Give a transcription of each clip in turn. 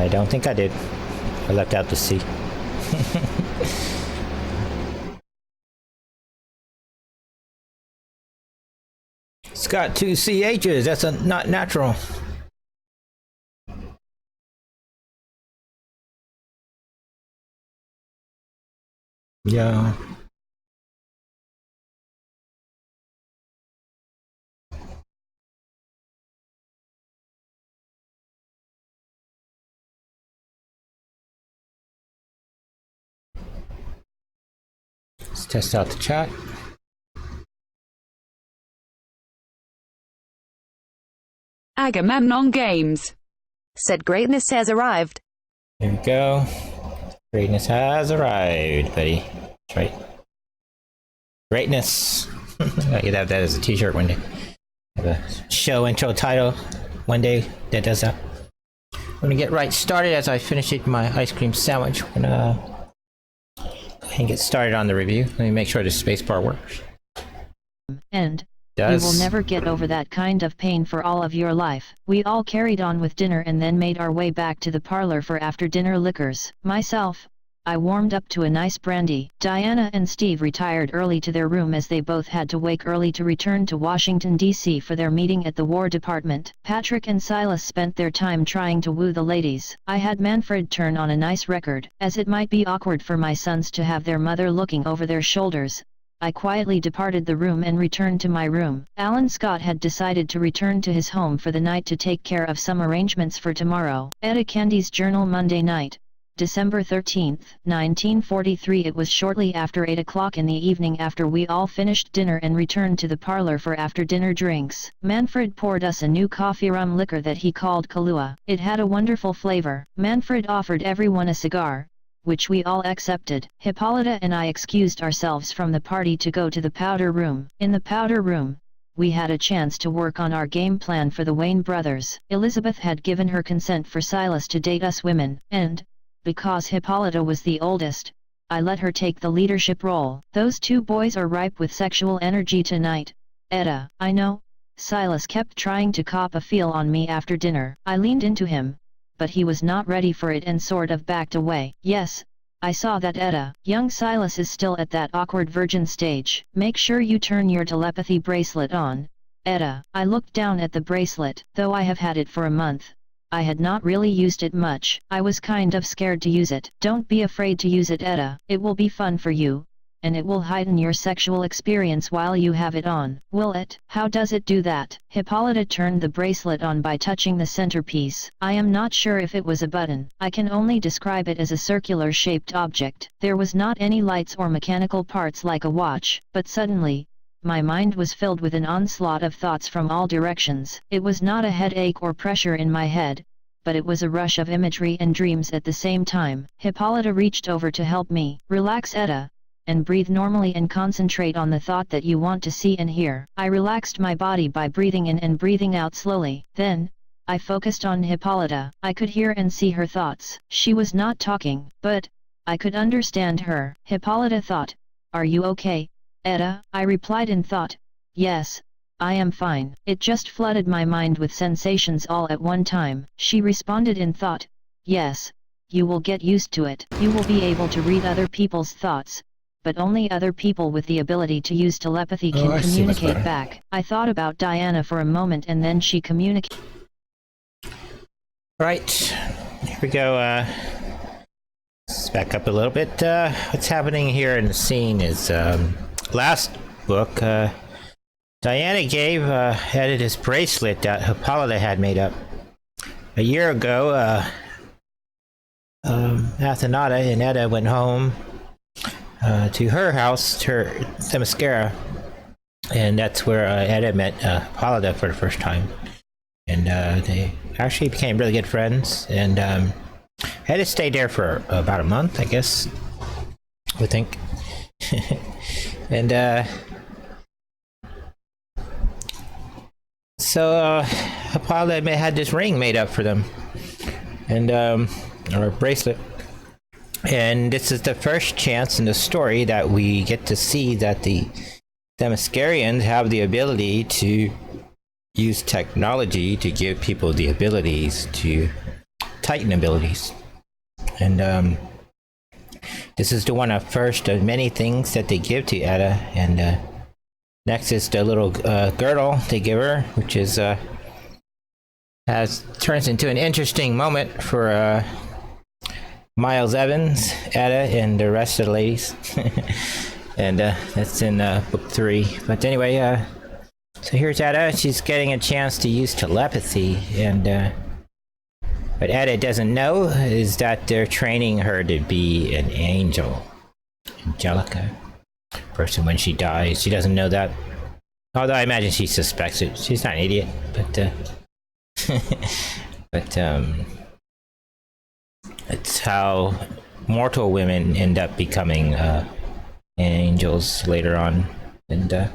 I don't think I did. I left out the C. It's got 2 CHs. That's not natural. Yeah. Let's test out the chat. Agamemnon Games said greatness has arrived. Here we go. Greatness has arrived, buddy. That's right. Greatness. I could have that as a t-shirt one day. Have a show intro title one day that does that. I'm gonna get right started as I finish eating my ice cream sandwich. I'm gonna go ahead and get started on the review. Let me make sure the spacebar works. And you will never get over that kind of pain for all of your life. We all carried on with dinner and then made our way back to the parlor for after-dinner liquors. Myself, I warmed up to a nice brandy. Diana and Steve retired early to their room as they both had to wake early to return to Washington, D.C. for their meeting at the War Department. Patrick and Silas spent their time trying to woo the ladies. I had Manfred turn on a nice record, as it might be awkward for my sons to have their mother looking over their shoulders. I quietly departed the room and returned to my room. Alan Scott had decided to return to his home for the night to take care of some arrangements for tomorrow. Etta Candy's Journal, Monday night, December 13, 1943. It was shortly after 8 o'clock in the evening after we all finished dinner and returned to the parlor for after-dinner drinks. Manfred poured us a new coffee rum liquor that he called Kahlua. It had a wonderful flavor. Manfred offered everyone a cigar, which we all accepted. Hippolyta and I excused ourselves from the party to go to the powder room. In the powder room, we had a chance to work on our game plan for the Wayne brothers. Elizabeth had given her consent for Silas to date us women, and, because Hippolyta was the oldest, I let her take the leadership role. Those two boys are ripe with sexual energy tonight. Etta, I know. Silas kept trying to cop a feel on me after dinner. I leaned into him, but he was not ready for it and sort of backed away. Yes, I saw that, Etta. Young Silas is still at that awkward virgin stage. Make sure you turn your telepathy bracelet on, Etta. I looked down at the bracelet. Though I have had it for a month, I had not really used it much. I was kind of scared to use it. Don't be afraid to use it, Etta. It will be fun for you, and it will heighten your sexual experience while you have it on. Will it? How does it do that? Hippolyta turned the bracelet on by touching the centerpiece. I am not sure if it was a button. I can only describe it as a circular-shaped object. There was not any lights or mechanical parts like a watch. But suddenly, my mind was filled with an onslaught of thoughts from all directions. It was not a headache or pressure in my head, but it was a rush of imagery and dreams at the same time. Hippolyta reached over to help me. Relax, Etta, and breathe normally and concentrate on the thought that you want to see and hear. I relaxed my body by breathing in and breathing out slowly. Then, I focused on Hippolyta. I could hear and see her thoughts. She was not talking, but I could understand her. Hippolyta thought, "Are you okay, Etta?" I replied in thought, "Yes, I am fine." It just flooded my mind with sensations all at one time. She responded in thought, "Yes, you will get used to it. You will be able to read other people's thoughts, but only other people with the ability to use telepathy can communicate back." I thought about Diana for a moment and then she communicated. Right, here we go. Let's back up a little bit. What's happening here in the scene is last book, Diana added his bracelet that Hippolyta had made up. A year ago, Athenata and Etta went home to her house, to her Themyscira, and that's where Etta met Hippolyta for the first time. And they actually became really good friends, and Etta stayed there for about a month, I guess, I think. And so Hippolyta had this ring made up for them, and or a bracelet. And this is the first chance in the story that we get to see that the Themyscirians have the ability to use technology to give people the abilities to Titan abilities. And this is the one of first of many things that they give to Etta. And next is the little girdle they give her, which is turns into an interesting moment for Miles Evans, Etta, and the rest of the ladies. And that's in book 3. But anyway, so here's Etta. She's getting a chance to use telepathy, and what Etta doesn't know is that they're training her to be an angel, Angelica. Person when she dies, she doesn't know that. Although I imagine she suspects it. She's not an idiot, but but it's how mortal women end up becoming angels later on. And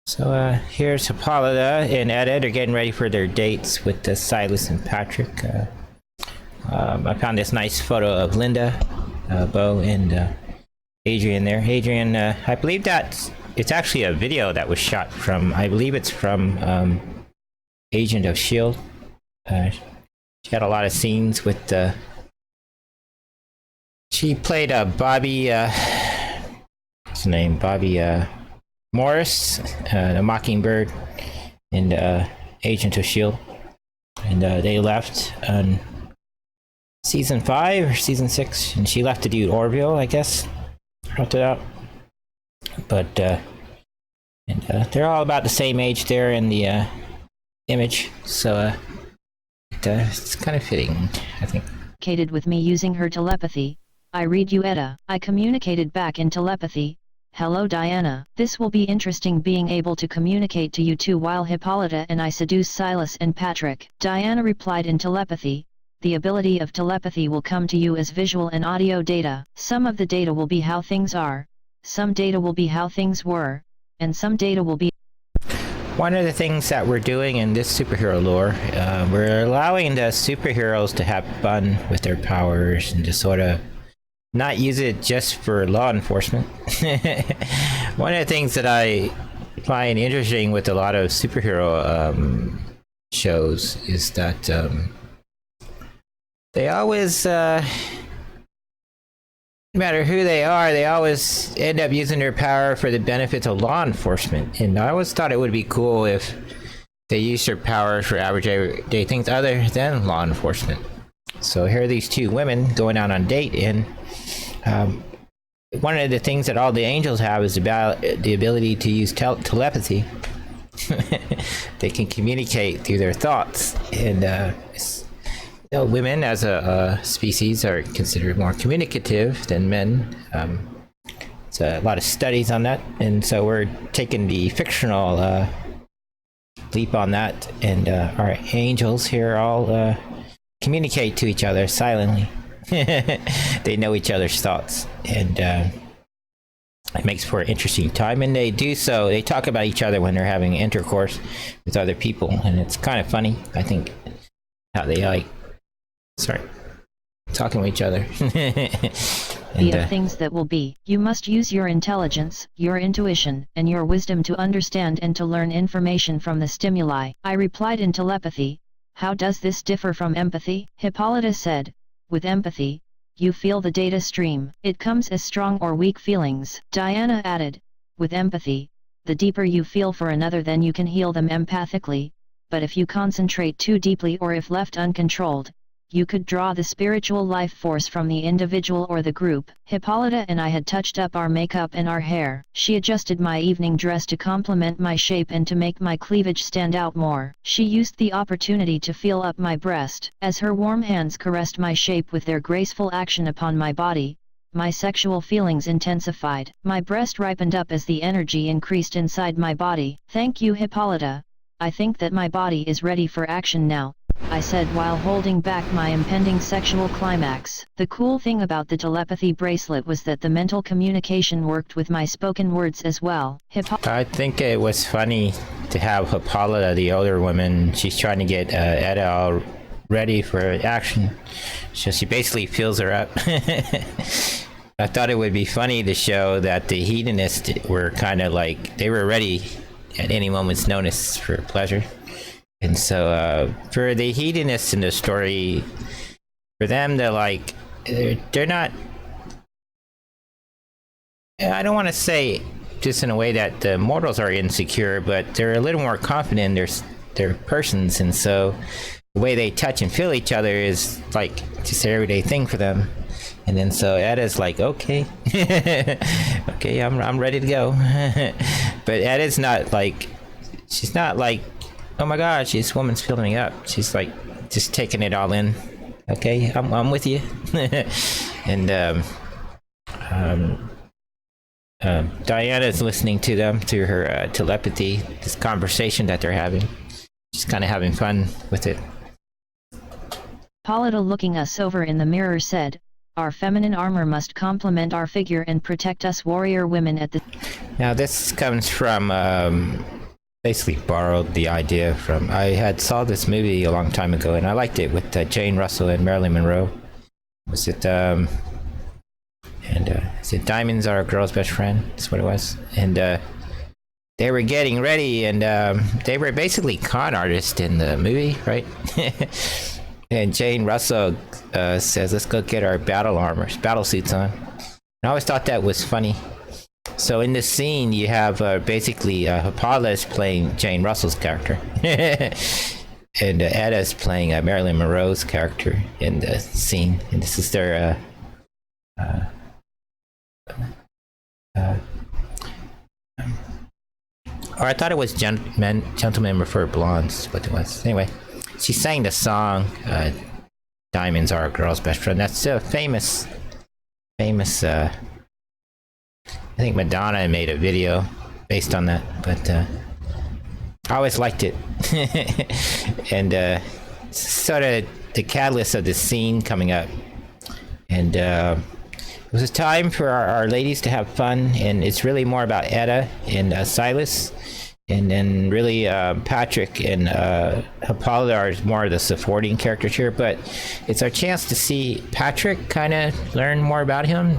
so here's Hippolyta and Etta. They're getting ready for their dates with Silas and Patrick. I found this nice photo of Linda, Bo, and Adrian there. Adrian, I believe that it's actually a video that was shot from, I believe it's from Agent of S.H.I.E.L.D. She had a lot of scenes with she played Bobby, what's her name? Bobby Morris, the Mockingbird, and Agent of S.H.I.E.L.D. And they left on season 5 or season 6, and she left to do Orville, I guess, after that. But and they're all about the same age there in the image, so it's kind of fitting, I think. Communicated with me using her telepathy. I read you, Etta. I communicated back in telepathy. Hello Diana, this will be interesting being able to communicate to you two while Hippolyta and I seduce Silas and Patrick. Diana replied in telepathy. The ability of telepathy will come to you as visual and audio data. Some of the data will be how things are, some data will be how things were, and some data will be... One of the things that we're doing in this superhero lore, we're allowing the superheroes to have fun with their powers and to sort of not use it just for law enforcement. One of the things that I find interesting with a lot of superhero shows is that they always, no matter who they are, they always end up using their power for the benefits of law enforcement. And I always thought it would be cool if they used their powers for average everyday things other than law enforcement. So here are these two women going out on a date, and one of the things that all the angels have is about the ability to use telepathy. They can communicate through their thoughts, and women as a species are considered more communicative than men. It's a lot of studies on that, and so we're taking the fictional leap on that, and our angels here all communicate to each other silently. They know each other's thoughts, and it makes for an interesting time. And they do so, they talk about each other when they're having intercourse with other people, and it's kind of funny, I think, how they talking with each other. And, the things that will be. You must use your intelligence, your intuition, and your wisdom to understand and to learn information from the stimuli. I replied in telepathy. How does this differ from empathy? Hippolyta said. With empathy, you feel the data stream. It comes as strong or weak feelings. Diana added. With empathy, the deeper you feel for another, then you can heal them empathically. But if you concentrate too deeply, or if left uncontrolled, you could draw the spiritual life force from the individual or the group. Hippolyta and I had touched up our makeup and our hair. She adjusted my evening dress to complement my shape and to make my cleavage stand out more. She used the opportunity to feel up my breast. As her warm hands caressed my shape with their graceful action upon my body, my sexual feelings intensified. My breast ripened up as the energy increased inside my body. Thank you, Hippolyta. I think that my body is ready for action now, I said while holding back my impending sexual climax. The cool thing about the telepathy bracelet was that the mental communication worked with my spoken words as well. I think it was funny to have Hippolyta, the older woman, she's trying to get Etta all ready for action. So she basically fills her up. I thought it would be funny to show that the hedonists were kind of like, they were ready at any moment's notice for pleasure. And so for the hedonists in the story, for them, they're like, they're not, I don't want to say just in a way that the mortals are insecure, but they're a little more confident in their persons. And so the way they touch and feel each other is like just an everyday thing for them. And then so Edda's like, okay, okay, I'm ready to go. But Edda's not like, she's not like, oh my gosh, this woman's filling me up. She's like just taking it all in. Okay, I'm with you. And Diana's listening to them through her telepathy, this conversation that they're having. She's kind of having fun with it. Hippolyta, looking us over in the mirror, said, "Our feminine armor must complement our figure and protect us warrior women at the..." Now this comes from, basically borrowed the idea from, I had saw this movie a long time ago and I liked it with Jane Russell and Marilyn Monroe. Was it, is it Diamonds Are a Girl's Best Friend? That's what it was. And they were getting ready, and they were basically con artists in the movie, right? And Jane Russell says, let's go get our battle suits on. And I always thought that was funny. So in this scene, you have basically Hippolyta playing Jane Russell's character. And Edda's playing Marilyn Monroe's character in the scene. And this is their... or I thought it was Gentlemen Prefer Blondes, what it was. Anyway, she sang the song Diamonds Are a Girl's Best Friend. That's a famous I think Madonna made a video based on that, but I always liked it. And sort of the catalyst of the scene coming up. And it was a time for our ladies to have fun, and it's really more about Edda and Silas, and then really Patrick and Hippolyta are more of the supporting characters here, but it's our chance to see Patrick kind of learn more about him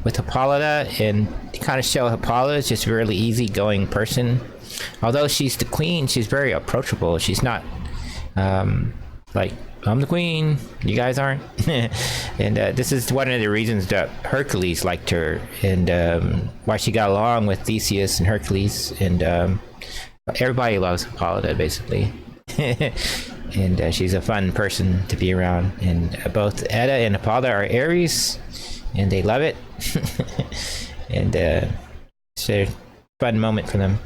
with Hippolyta, and kind of show Hippolyta is just a really easygoing person. Although she's the queen, she's very approachable. She's not like, I'm the queen, you guys aren't. And this is one of the reasons that Hercules liked her, and why she got along with Theseus and Hercules, and everybody loves Hippolyta, basically. And she's a fun person to be around. And both Edda and Hippolyta are Aries, and they love it. And it's a fun moment for them.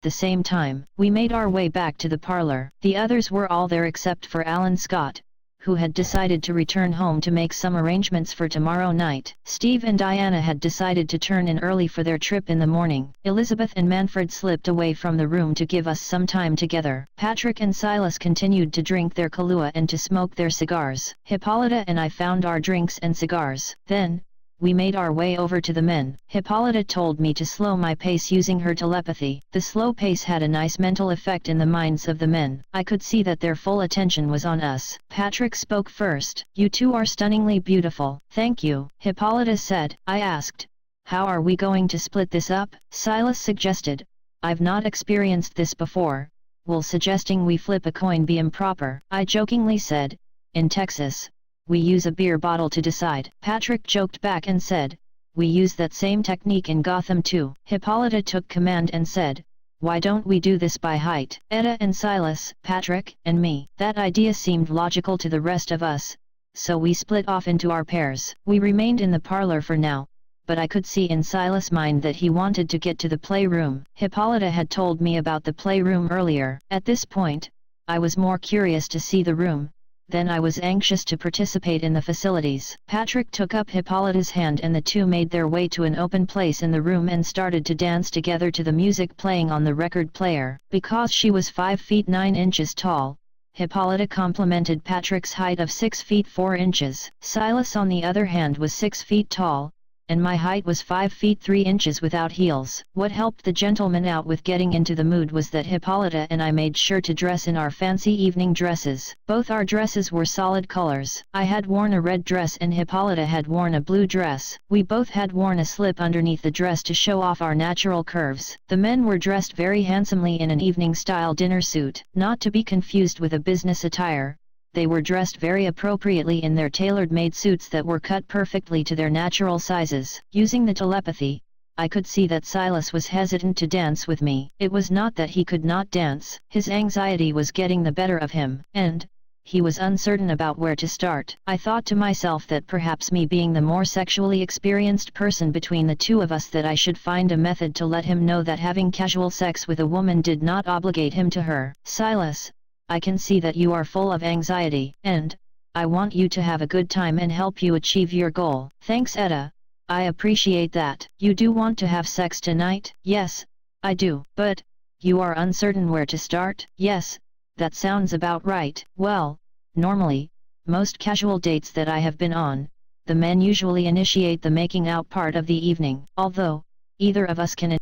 The same time, we made our way back to the parlor. The others were all there except for Alan Scott, who had decided to return home to make some arrangements for tomorrow night. Steve and Diana had decided to turn in early for their trip in the morning. Elizabeth and Manfred slipped away from the room to give us some time together. Patrick and Silas continued to drink their Kahlua and to smoke their cigars. Hippolyta and I found our drinks and cigars. Then, we made our way over to the men. Hippolyta told me to slow my pace using her telepathy. The slow pace had a nice mental effect in the minds of the men. I could see that their full attention was on us. Patrick spoke first. "You two are stunningly beautiful." "Thank you," Hippolyta said. I asked, "How are we going to split this up?" Silas suggested, "I've not experienced this before. Will suggesting we flip a coin be improper?" I jokingly said, "In Texas, we use a beer bottle to decide." Patrick joked back and said, "We use that same technique in Gotham too." Hippolyta took command and said, "Why don't we do this by height? Edda and Silas, Patrick, and me." That idea seemed logical to the rest of us, so we split off into our pairs. We remained in the parlor for now, but I could see in Silas' mind that he wanted to get to the playroom. Hippolyta had told me about the playroom earlier. At this point, I was more curious to see the room than I was anxious to participate in the facilities. Patrick took up Hippolyta's hand and the two made their way to an open place in the room and started to dance together to the music playing on the record player. Because she was 5 feet 9 inches tall, Hippolyta complimented Patrick's height of 6 feet 4 inches. Silas on the other hand was 6 feet tall, and my height was 5 feet 3 inches without heels. What helped the gentleman out with getting into the mood was that Hippolyta and I made sure to dress in our fancy evening dresses. Both our dresses were solid colors. I had worn a red dress and Hippolyta had worn a blue dress. We both had worn a slip underneath the dress to show off our natural curves. The men were dressed very handsomely in an evening-style dinner suit, not to be confused with a business attire. They were dressed very appropriately in their tailor-made suits that were cut perfectly to their natural sizes. Using the telepathy, I could see that Silas was hesitant to dance with me. It was not that he could not dance, his anxiety was getting the better of him, and he was uncertain about where to start. I thought to myself that perhaps me being the more sexually experienced person between the two of us, that I should find a method to let him know that having casual sex with a woman did not obligate him to her. Silas, I can see that you are full of anxiety, and I want you to have a good time and help you achieve your goal. Thanks, Etta. I appreciate that. You do want to have sex tonight? Yes, I do. But you are uncertain where to start? Yes, that sounds about right. Well, normally, most casual dates that I have been on, the men usually initiate the making out part of the evening, although either of us can.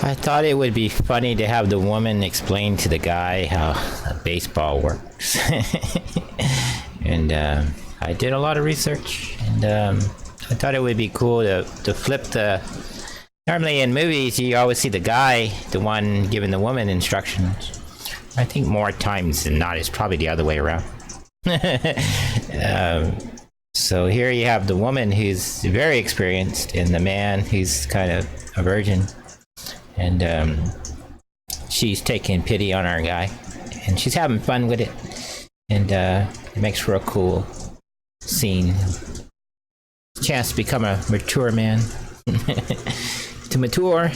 I thought it would be funny to have the woman explain to the guy how baseball works. And I did a lot of research, and I thought it would be cool to flip the... Normally in movies, you always see the guy, the one giving the woman instructions. I think more times than not, it's probably the other way around. So here you have the woman who's very experienced, and the man who's kind of a virgin. And she's taking pity on our guy, and she's having fun with it, and it makes for a cool scene. Chance to become a mature man. To mature.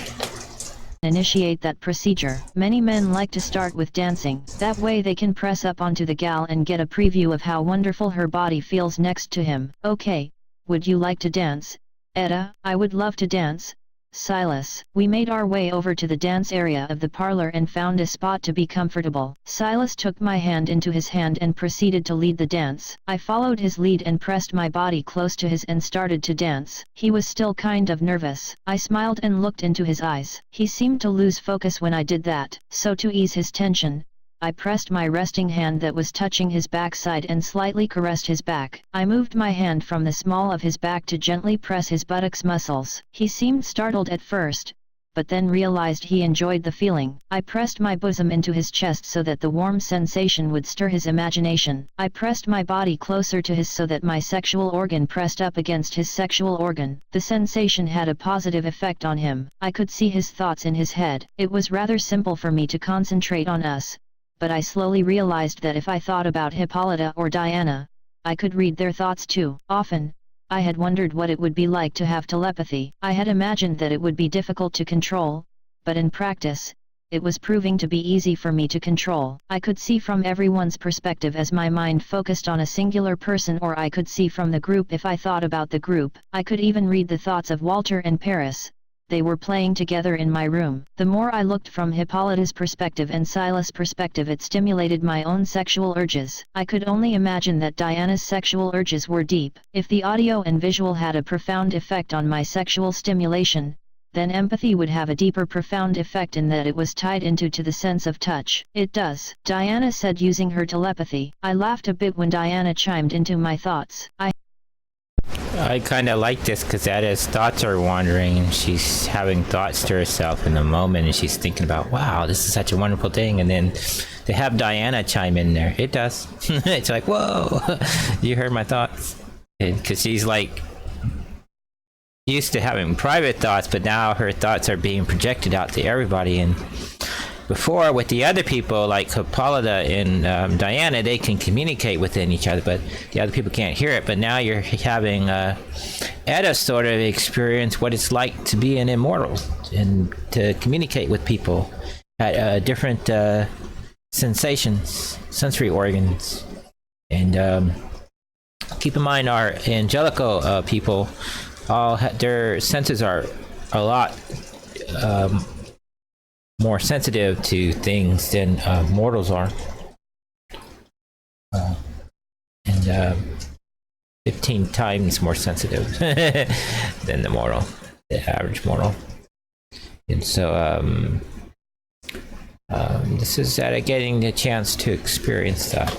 Initiate that procedure. Many men like to start with dancing. That way they can press up onto the gal and get a preview of how wonderful her body feels next to him. Okay, would you like to dance, Etta? I would love to dance, Silas. We made our way over to the dance area of the parlor and found a spot to be comfortable. Silas took my hand into his hand and proceeded to lead the dance. I followed his lead and pressed my body close to his and started to dance. He was still kind of nervous. I smiled and looked into his eyes. He seemed to lose focus when I did that, so to ease his tension, I pressed my resting hand that was touching his backside and slightly caressed his back. I moved my hand from the small of his back to gently press his buttocks muscles. He seemed startled at first, but then realized he enjoyed the feeling. I pressed my bosom into his chest so that the warm sensation would stir his imagination. I pressed my body closer to his so that my sexual organ pressed up against his sexual organ. The sensation had a positive effect on him. I could see his thoughts in his head. It was rather simple for me to concentrate on us, but I slowly realized that if I thought about Hippolyta or Diana, I could read their thoughts too. Often, I had wondered what it would be like to have telepathy. I had imagined that it would be difficult to control, but in practice, it was proving to be easy for me to control. I could see from everyone's perspective as my mind focused on a singular person, or I could see from the group if I thought about the group. I could even read the thoughts of Walter and Paris. They were playing together in my room. The more I looked from Hippolyta's perspective and Silas' perspective, it stimulated my own sexual urges. I could only imagine that Diana's sexual urges were deep. If the audio and visual had a profound effect on my sexual stimulation, then empathy would have a deeper profound effect in that it was tied into the sense of touch. It does, Diana said using her telepathy. I laughed a bit when Diana chimed into my thoughts. I kind of like this because Etta's thoughts are wandering, and she's having thoughts to herself in the moment, and she's thinking about, wow, this is such a wonderful thing. And then to have Diana chime in there, it does. It's like, whoa, you heard my thoughts. Because she's like used to having private thoughts, but now her thoughts are being projected out to everybody. And before, with the other people, like Hippolyta and Diana, they can communicate within each other, but the other people can't hear it. But now you're having Etta sort of experience what it's like to be an immortal and to communicate with people at different sensations, sensory organs. And keep in mind, our angelical people, their senses are a lot more sensitive to things than mortals are. And 15 times more sensitive than the average mortal. And so this is getting the chance to experience that.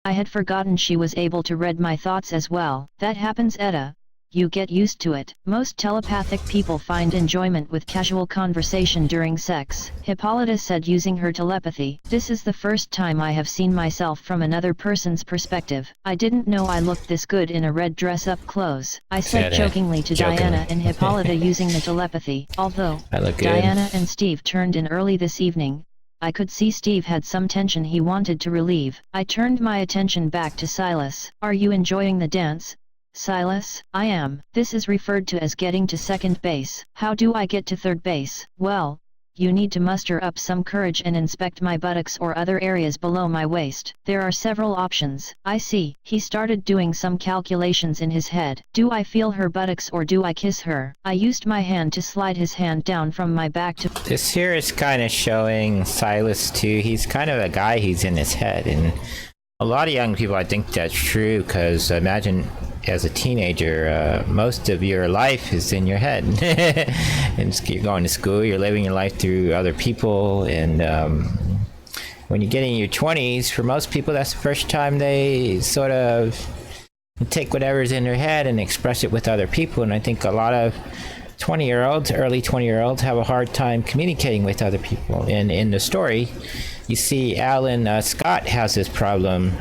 I had forgotten she was able to read my thoughts as well. That happens, Etta. You get used to it. Most telepathic people find enjoyment with casual conversation during sex, Hippolyta said using her telepathy. This is the first time I have seen myself from another person's perspective. I didn't know I looked this good in a red dress up close, I said jokingly to Diana and Hippolyta using the telepathy. Although Diana and Steve turned in early this evening, I could see Steve had some tension he wanted to relieve. I turned my attention back to Silas. Are you enjoying the dance, Silas? I am. This is referred to as getting to second base. How do I get to third base? Well, you need to muster up some courage and inspect my buttocks or other areas below my waist. There are several options. I see. He started doing some calculations in his head. Do I feel her buttocks or do I kiss her? I used my hand to slide his hand down from my back to... This here is kind of showing Silas too. He's kind of a guy, he's in his head, and a lot of young people, I think that's true, because imagine as a teenager, most of your life is in your head. And you're going to school, you're living your life through other people, and when you get in your 20s, for most people, that's the first time they sort of take whatever's in their head and express it with other people. And I think a lot of 20-year-olds, early 20-year-olds, have a hard time communicating with other people. And in the story, you see Alan Scott has this problem,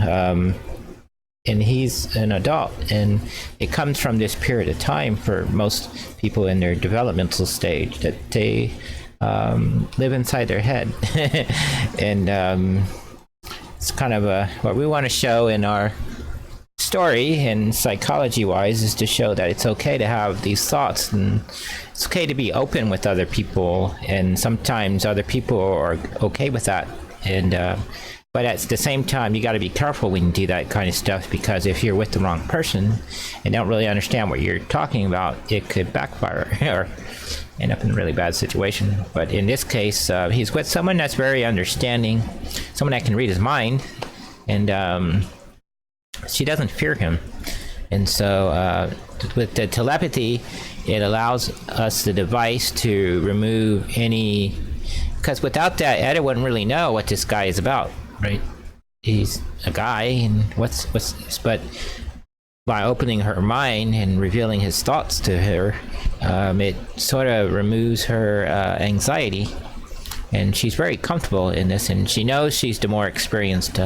and he's an adult, and it comes from this period of time for most people in their developmental stage that they live inside their head. And it's kind of what we want to show in our story, and psychology-wise, is to show that it's okay to have these thoughts, and it's okay to be open with other people, and sometimes other people are okay with that. And but at the same time, you got to be careful when you do that kind of stuff, because if you're with the wrong person and don't really understand what you're talking about, it could backfire or end up in a really bad situation. But in this case, he's with someone that's very understanding, someone that can read his mind, and she doesn't fear him. And so with the telepathy, it allows us the device to remove any, because without that, Etta wouldn't really know what this guy is about, right? He's a guy, and what's but by opening her mind and revealing his thoughts to her, it sort of removes her anxiety, and she's very comfortable in this, and she knows she's the more experienced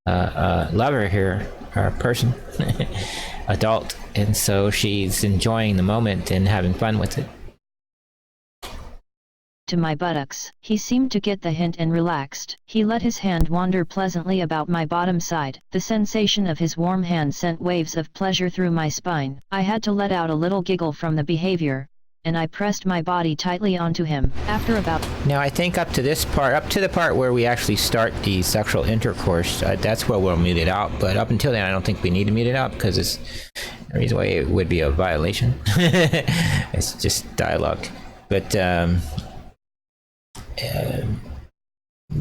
lover here, or person, adult, and so she's enjoying the moment and having fun with it. To my buttocks. He seemed to get the hint and relaxed. He let his hand wander pleasantly about my bottom side. The sensation of his warm hand sent waves of pleasure through my spine. I had to let out a little giggle from the behavior, and I pressed my body tightly onto him. After about... Now I think up to this part, up to the part where we actually start the sexual intercourse, that's where we'll mute it out. But up until then, I don't think we need to mute it out, because it's the reason why it would be a violation. It's just dialogue. But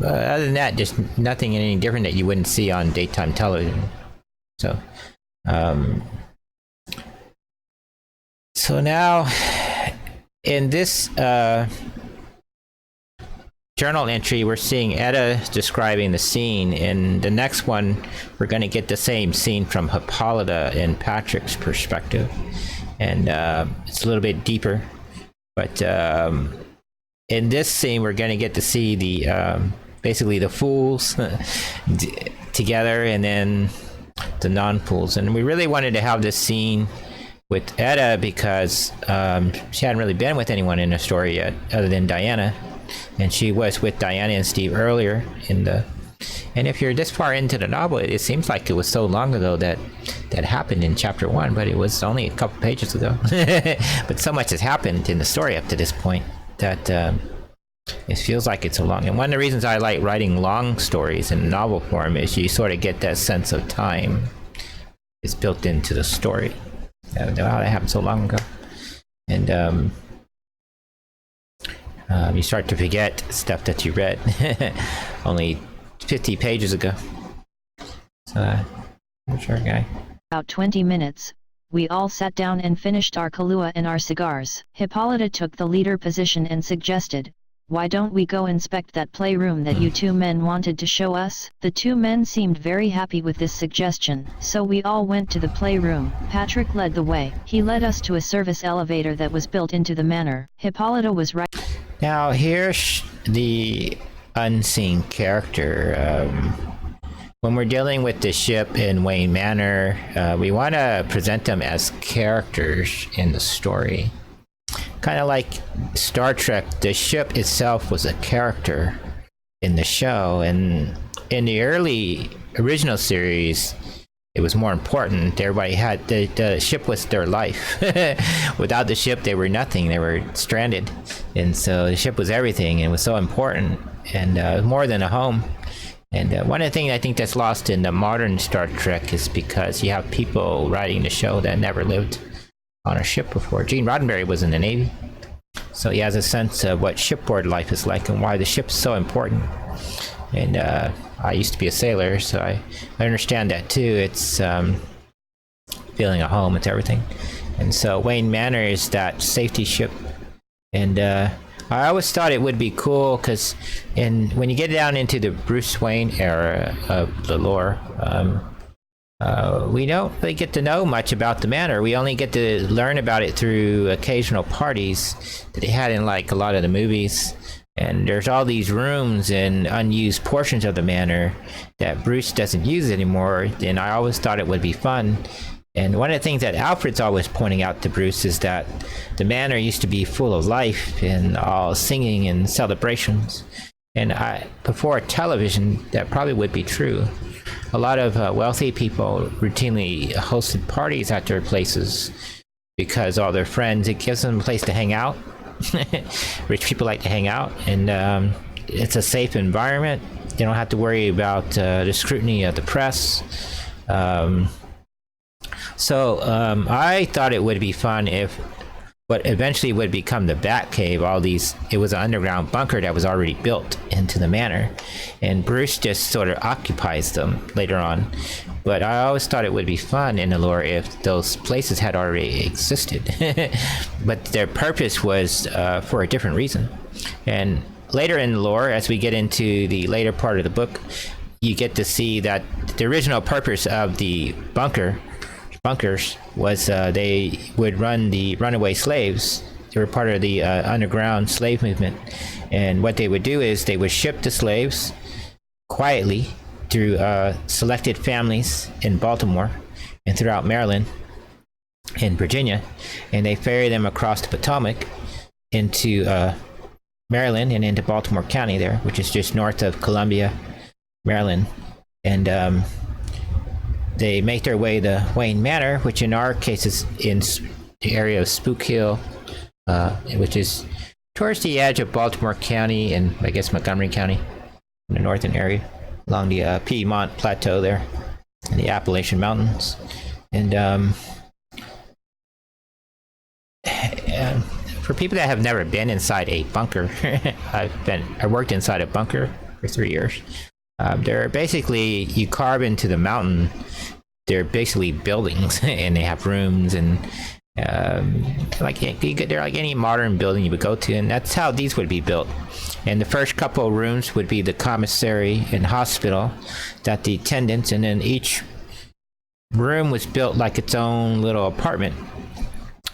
other than that, just nothing any different that you wouldn't see on daytime television. So, so now in this journal entry, we're seeing Etta describing the scene. In the next one, we're going to get the same scene from Hippolyta and Patrick's perspective, and it's a little bit deeper, but in this scene, we're going to get to see the basically the fools together, and then the non-fools. And we really wanted to have this scene with Etta because she hadn't really been with anyone in the story yet, other than Diana, and she was with Diana and Steve earlier in the. And if you're this far into the novel, it seems like it was so long ago that happened in chapter 1, but it was only a couple pages ago. But so much has happened in the story up to this point that it feels like it's so long. And one of the reasons I like writing long stories in novel form is you sort of get that sense of time. It's built into the story. Wow, that happened so long ago. And you start to forget stuff that you read only 50 pages ago. So, I'm a sure guy. about 20 minutes, we all sat down and finished our Kahlua and our cigars. Hippolyta took the leader position and suggested, "Why don't we go inspect that playroom that you two men wanted to show us?" The two men seemed very happy with this suggestion, so we all went to the playroom. Patrick led the way. He led us to a service elevator that was built into the manor. Hippolyta was right. Now here's the unseen character. When we're dealing with the ship in Wayne Manor, we want to present them as characters in the story. Kind of like Star Trek, the ship itself was a character in the show, and in the early original series, it was more important. Everybody had the ship was their life. Without the ship, they were nothing. They were stranded, and so the ship was everything, and it was so important, and more than a home. And one of the things I think that's lost in the modern Star Trek is because you have people writing the show that never lived on a ship before. Gene Roddenberry was in the Navy, so he has a sense of what shipboard life is like and why the ship's so important. And I used to be a sailor, so I understand that too. It's feeling a home, it's everything. And so Wayne Manor is that safety ship. And I always thought it would be cool because when you get down into the Bruce Wayne era of the lore, we don't really get to know much about the manor. We only get to learn about it through occasional parties that they had in like a lot of the movies. And there's all these rooms and unused portions of the manor that Bruce doesn't use anymore. And I always thought it would be fun. And one of the things that Alfred's always pointing out to Bruce is that the manor used to be full of life and all singing and celebrations. And before television, that probably would be true. A lot of wealthy people routinely hosted parties at their places because all their friends, it gives them a place to hang out. Rich people like to hang out, and it's a safe environment. You don't have to worry about the scrutiny of the press. So I thought it would be fun if what eventually would become the Batcave, it was an underground bunker that was already built into the manor, and Bruce just sort of occupies them later on. But I always thought it would be fun in the lore if those places had already existed. But their purpose was for a different reason. And later in the lore, as we get into the later part of the book, you get to see that the original purpose of the bunkers was they would run the runaway slaves. They were part of the underground slave movement. And what they would do is they would ship the slaves quietly through selected families in Baltimore and throughout Maryland and Virginia, and they ferry them across the Potomac into Maryland and into Baltimore County there, which is just north of Columbia, Maryland. And they make their way to Wayne Manor, which in our case is in the area of Spook Hill, which is towards the edge of Baltimore County and I guess Montgomery County in the northern area, along the Piedmont Plateau there in the Appalachian Mountains. And for people that have never been inside a bunker, I worked inside a bunker for 3 years. They're basically, you carve into the mountain, they're basically buildings and they have rooms and they're like any modern building you would go to, and that's how these would be built. And the first couple of rooms would be the commissary and hospital, that the attendants, and then each room was built like its own little apartment.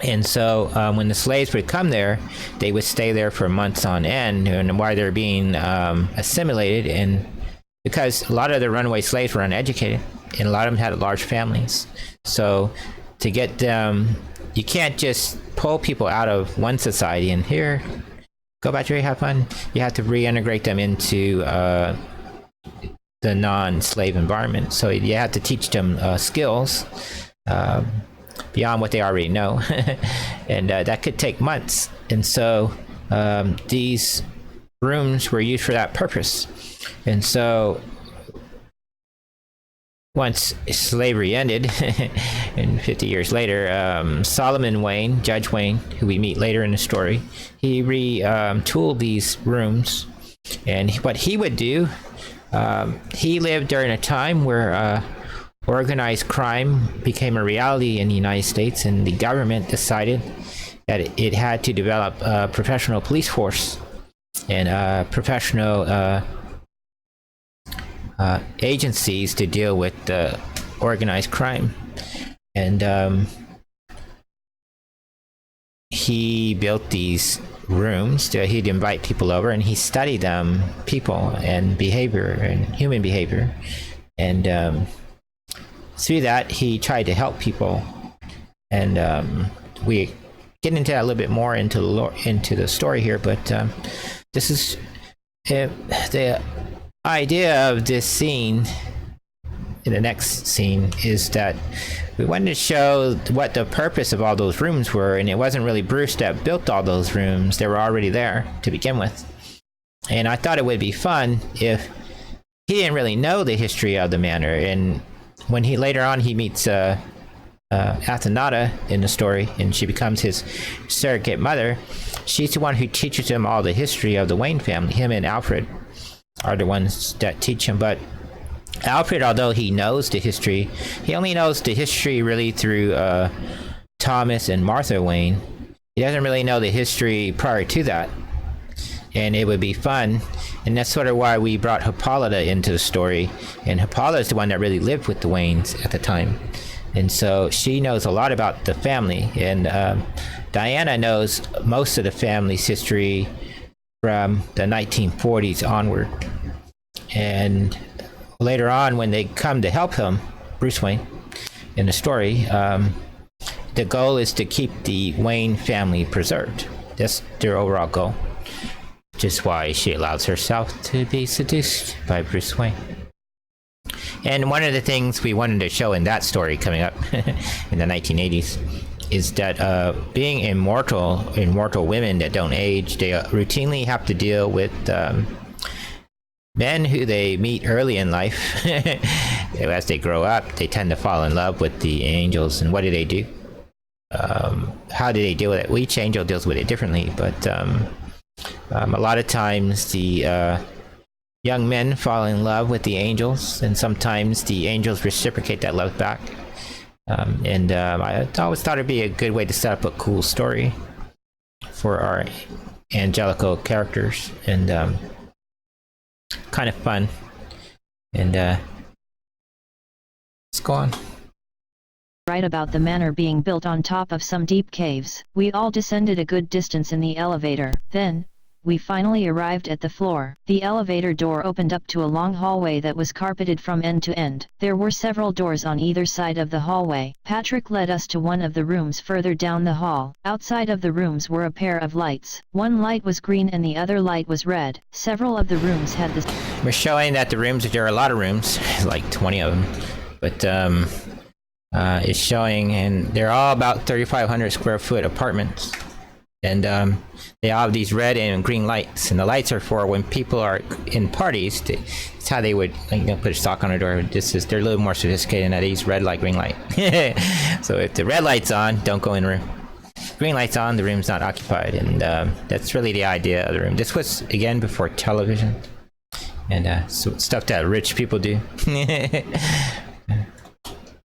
And so when the slaves would come there, they would stay there for months on end, and while they're being assimilated, and because a lot of the runaway slaves were uneducated and a lot of them had large families. So to get them, you can't just pull people out of one society and here, go back to here, have fun. You have to reintegrate them into the non-slave environment. So you have to teach them skills beyond what they already know. And that could take months. And so these rooms were used for that purpose. And so once slavery ended, and 50 years later, Solomon Wayne, Judge Wayne, who we meet later in the story, he retooled these rooms. And what he would do, he lived during a time where organized crime became a reality in the United States, and the government decided that it had to develop a professional police force and professional agencies to deal with organized crime. And he built these rooms that he'd invite people over, and he studied them, people and behavior and human behavior. And through that, he tried to help people. And we get into that a little bit more into the story here, but this is the idea of this scene. In the next scene is that we wanted to show what the purpose of all those rooms were, and it wasn't really Bruce that built all those rooms. They were already there to begin with. And I thought it would be fun if he didn't really know the history of the manor, and when he later on he meets Athenata in the story, and she becomes his surrogate mother, she's the one who teaches him all the history of the Wayne family. Him and Alfred are the ones that teach him. But Alfred, although he knows the history, he only knows the history really through Thomas and Martha Wayne. He doesn't really know the history prior to that. And it would be fun, and that's sort of why we brought Hippolyta into the story. And Hippolyta is the one that really lived with the Waynes at the time, and so she knows a lot about the family. And Diana knows most of the family's history from the 1940s onward. And later on, when they come to help him, Bruce Wayne, in the story, the goal is to keep the Wayne family preserved. That's their overall goal, which is why she allows herself to be seduced by Bruce Wayne. And one of the things we wanted to show in that story coming up in the 1980s is that being immortal women that don't age, they routinely have to deal with men who they meet early in life. As they grow up, they tend to fall in love with the angels. And what do? How do they deal with it? Well, each angel deals with it differently, but a lot of times the young men fall in love with the angels, and sometimes the angels reciprocate that love back. I always thought it'd be a good way to set up a cool story for our angelical characters, and kind of fun. And let's go on. Right about the manor being built on top of some deep caves. We all descended a good distance in the elevator. Then, we finally arrived at the floor. The elevator door opened up to a long hallway that was carpeted from end to end. There were several doors on either side of the hallway. Patrick led us to one of the rooms further down the hall. Outside of the rooms were a pair of lights. One light was green and the other light was red. Several of the rooms had this. We're showing that there are a lot of rooms, like 20 of them, but it's showing, and they're all about 3,500 square foot apartments. And they all have these red and green lights, and the lights are for when people are in parties. It's how they would put a stock on a door. They're a little more sophisticated than these red light, green light. So if the red light's on, don't go in the room. Green light's on, the room's not occupied, and that's really the idea of the room. This was again before television, and so stuff that rich people do.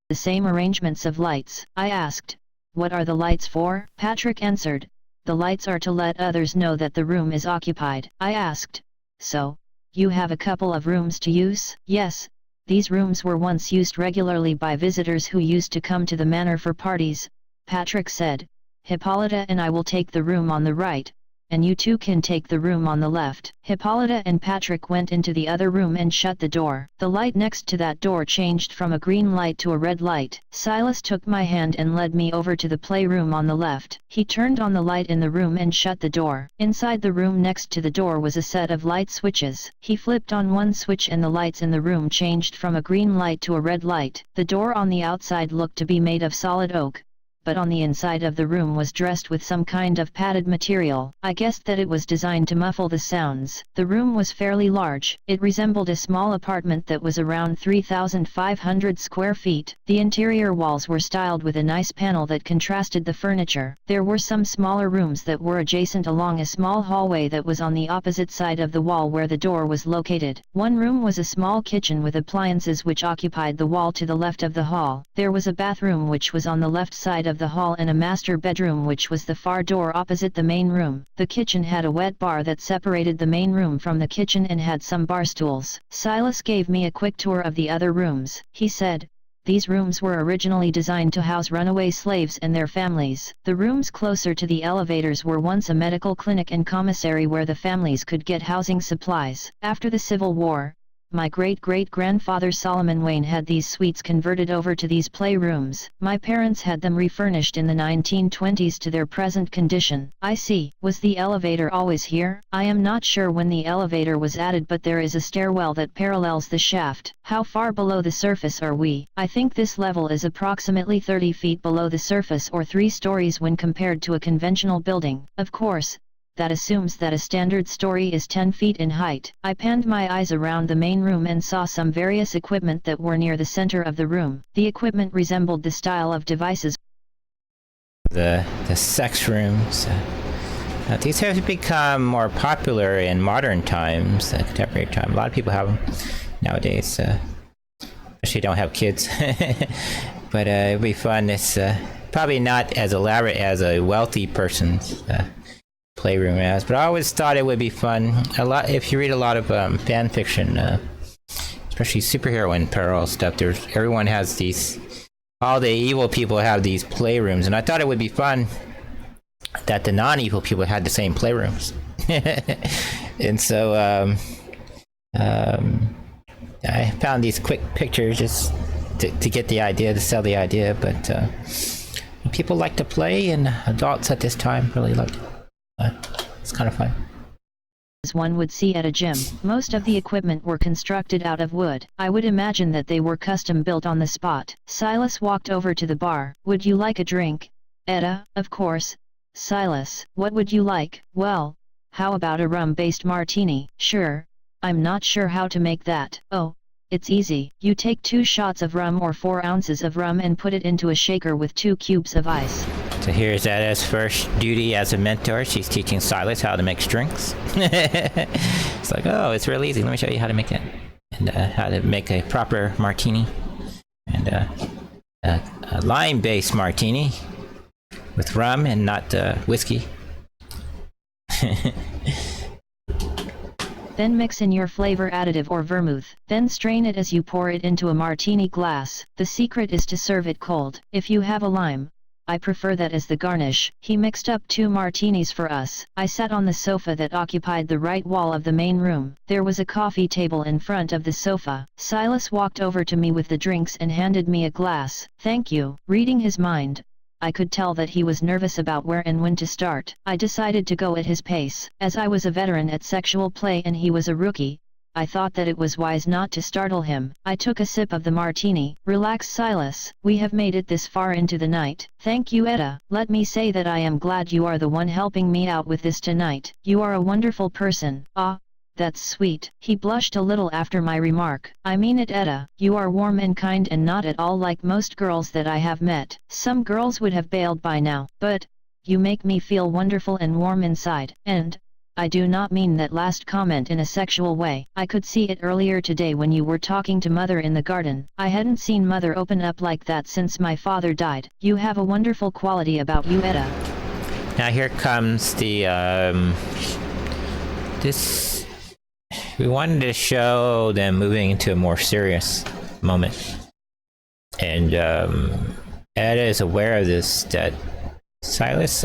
The same arrangements of lights. I asked, "What are the lights for?" Patrick answered, "The lights are to let others know that the room is occupied." I asked, "So, you have a couple of rooms to use?" "Yes, these rooms were once used regularly by visitors who used to come to the manor for parties," Patrick said. "Hippolyta and I will take the room on the right, and you two can take the room on the left." Hippolyta and Patrick went into the other room and shut the door. The light next to that door changed from a green light to a red light. Silas took my hand and led me over to the playroom on the left. He turned on the light in the room and shut the door. Inside the room next to the door was a set of light switches. He flipped on one switch and the lights in the room changed from a green light to a red light. The door on the outside looked to be made of solid oak, but on the inside of the room was dressed with some kind of padded material. I guessed that it was designed to muffle the sounds. The room was fairly large. It resembled a small apartment that was around 3,500 square feet. The interior walls were styled with a nice panel that contrasted the furniture. There were some smaller rooms that were adjacent along a small hallway that was on the opposite side of the wall where the door was located. One room was a small kitchen with appliances which occupied the wall to the left of the hall. There was a bathroom which was on the left side of the hall and a master bedroom which was the far door opposite the main room. The kitchen had a wet bar that separated the main room from the kitchen and had some bar stools. Silas gave me a quick tour of the other rooms. He said, "These rooms were originally designed to house runaway slaves and their families. The rooms closer to the elevators were once a medical clinic and commissary where the families could get housing supplies. After the Civil War, my great-great-grandfather Solomon Wayne had these suites converted over to these playrooms. My parents had them refurnished in the 1920s to their present condition." I see. Was the elevator always here? I am not sure when the elevator was added, but there is a stairwell that parallels the shaft. How far below the surface are we? I think this level is approximately 30 feet below the surface or 3 stories when compared to a conventional building. Of course, that assumes that a standard story is 10 feet in height. I panned my eyes around the main room and saw some various equipment that were near the center of the room. The equipment resembled the style of devices. The sex rooms. These have become more popular in modern times, contemporary time. A lot of people have them nowadays, especially don't have kids. But it'd be fun. It's probably not as elaborate as a wealthy person's playroom has, but I always thought it would be fun. A lot if you read a lot of fan fiction, especially superhero and parallel stuff. Everyone has these. All the evil people have these playrooms, and I thought it would be fun that the non-evil people had the same playrooms. And so I found these quick pictures just to get the idea, to sell the idea. But people like to play, and adults at this time really like it. It's kind of fun. As one would see at a gym, most of the equipment were constructed out of wood. I would imagine that they were custom built on the spot. Silas walked over to the bar. "Would you like a drink?" "Etta, of course." "Silas, what would you like?" "Well, how about a rum-based martini?" "Sure. I'm not sure how to make that." "Oh, it's easy. You take 2 shots of rum or 4 ounces of rum and put it into a shaker with 2 cubes of ice." So here's Etta's first duty as a mentor. She's teaching Silas how to make drinks. It's like, oh, it's real easy. Let me show you how to make it. And how to make a proper martini. And a lime-based martini with rum and not whiskey. Then mix in your flavor additive or vermouth. Then strain it as you pour it into a martini glass. The secret is to serve it cold. If you have a lime, I prefer that as the garnish. He mixed up 2 martinis for us. I sat on the sofa that occupied the right wall of the main room. There was a coffee table in front of the sofa. Silas walked over to me with the drinks and handed me a glass. "Thank you." Reading his mind, I could tell that he was nervous about where and when to start. I decided to go at his pace. As I was a veteran at sexual play and he was a rookie, I thought that it was wise not to startle him. I took a sip of the martini. "Relax, Silas. We have made it this far into the night." "Thank you, Etta. Let me say that I am glad you are the one helping me out with this tonight. You are a wonderful person." "Ah, that's sweet." He blushed a little after my remark. "I mean it, Etta. You are warm and kind and not at all like most girls that I have met. Some girls would have bailed by now. But you make me feel wonderful and warm inside. And I do not mean that last comment in a sexual way. I could see it earlier today when you were talking to Mother in the garden. I hadn't seen Mother open up like that since my father died. You have a wonderful quality about you, Etta." Now here comes the this. We wanted to show them moving into a more serious moment, and Etta is aware of this, that Silas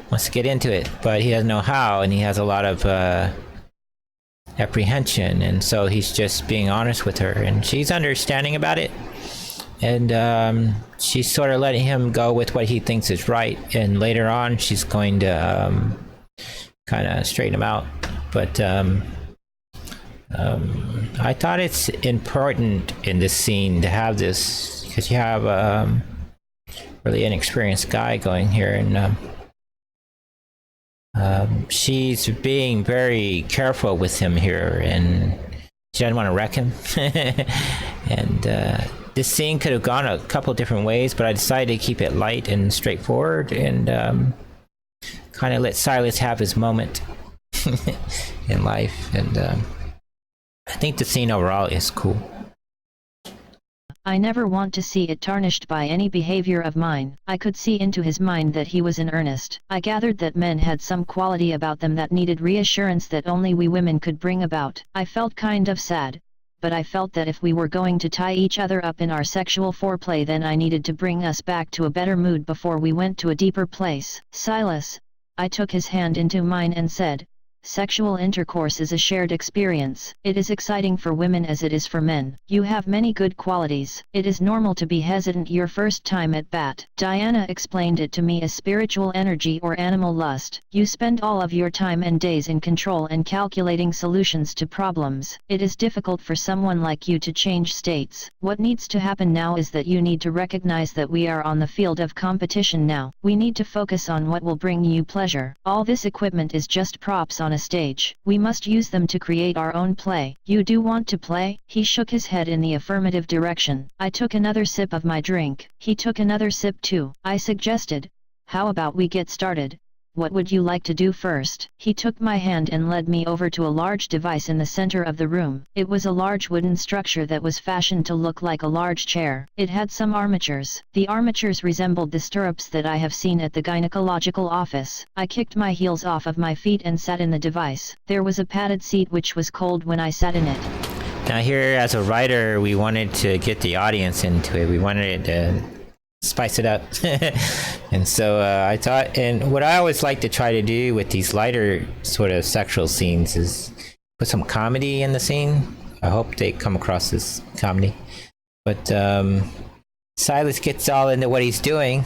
wants to get into it, but he doesn't know how, and he has a lot of apprehension, and so he's just being honest with her, and she's understanding about it, and she's sort of letting him go with what he thinks is right, and later on she's going to kind of straighten him out. But I thought it's important in this scene to have this, because you have really inexperienced guy going here, and she's being very careful with him here, and she doesn't want to wreck him. And this scene could have gone a couple different ways, but I decided to keep it light and straightforward, and kind of let Silas have his moment in life. And I think the scene overall is cool. I never want to see it tarnished by any behavior of mine. I could see into his mind that he was in earnest. I gathered that men had some quality about them that needed reassurance that only we women could bring about. I felt kind of sad, but I felt that if we were going to tie each other up in our sexual foreplay, then I needed to bring us back to a better mood before we went to a deeper place. Silas, I took his hand into mine and said, sexual intercourse is a shared experience. It is exciting for women as it is for men. You have many good qualities. It is normal to be hesitant your first time at bat. Diana explained it to me as spiritual energy or animal lust. You spend all of your time and days in control and calculating solutions to problems. It is difficult for someone like you to change states. What needs to happen now is that you need to recognize that we are on the field of competition now. We need to focus on what will bring you pleasure. All this equipment is just props on a stage. We must use them to create our own play. You do want to play? He shook his head in the affirmative direction. I took another sip of my drink. He took another sip too. I suggested, how about we get started? What would you like to do first? He took my hand and led me over to a large device in the center of the room. It was a large wooden structure that was fashioned to look like a large chair. It had some armatures. The armatures resembled the stirrups that I have seen at the gynecological office. I kicked my heels off of my feet and sat in the device. There was a padded seat which was cold when I sat in it. Now here, as a writer, we wanted to get the audience into it. We wanted to spice it up. And so I thought, and what I always like to try to do with these lighter sort of sexual scenes is put some comedy in the scene. I hope they come across as comedy. But Silas gets all into what he's doing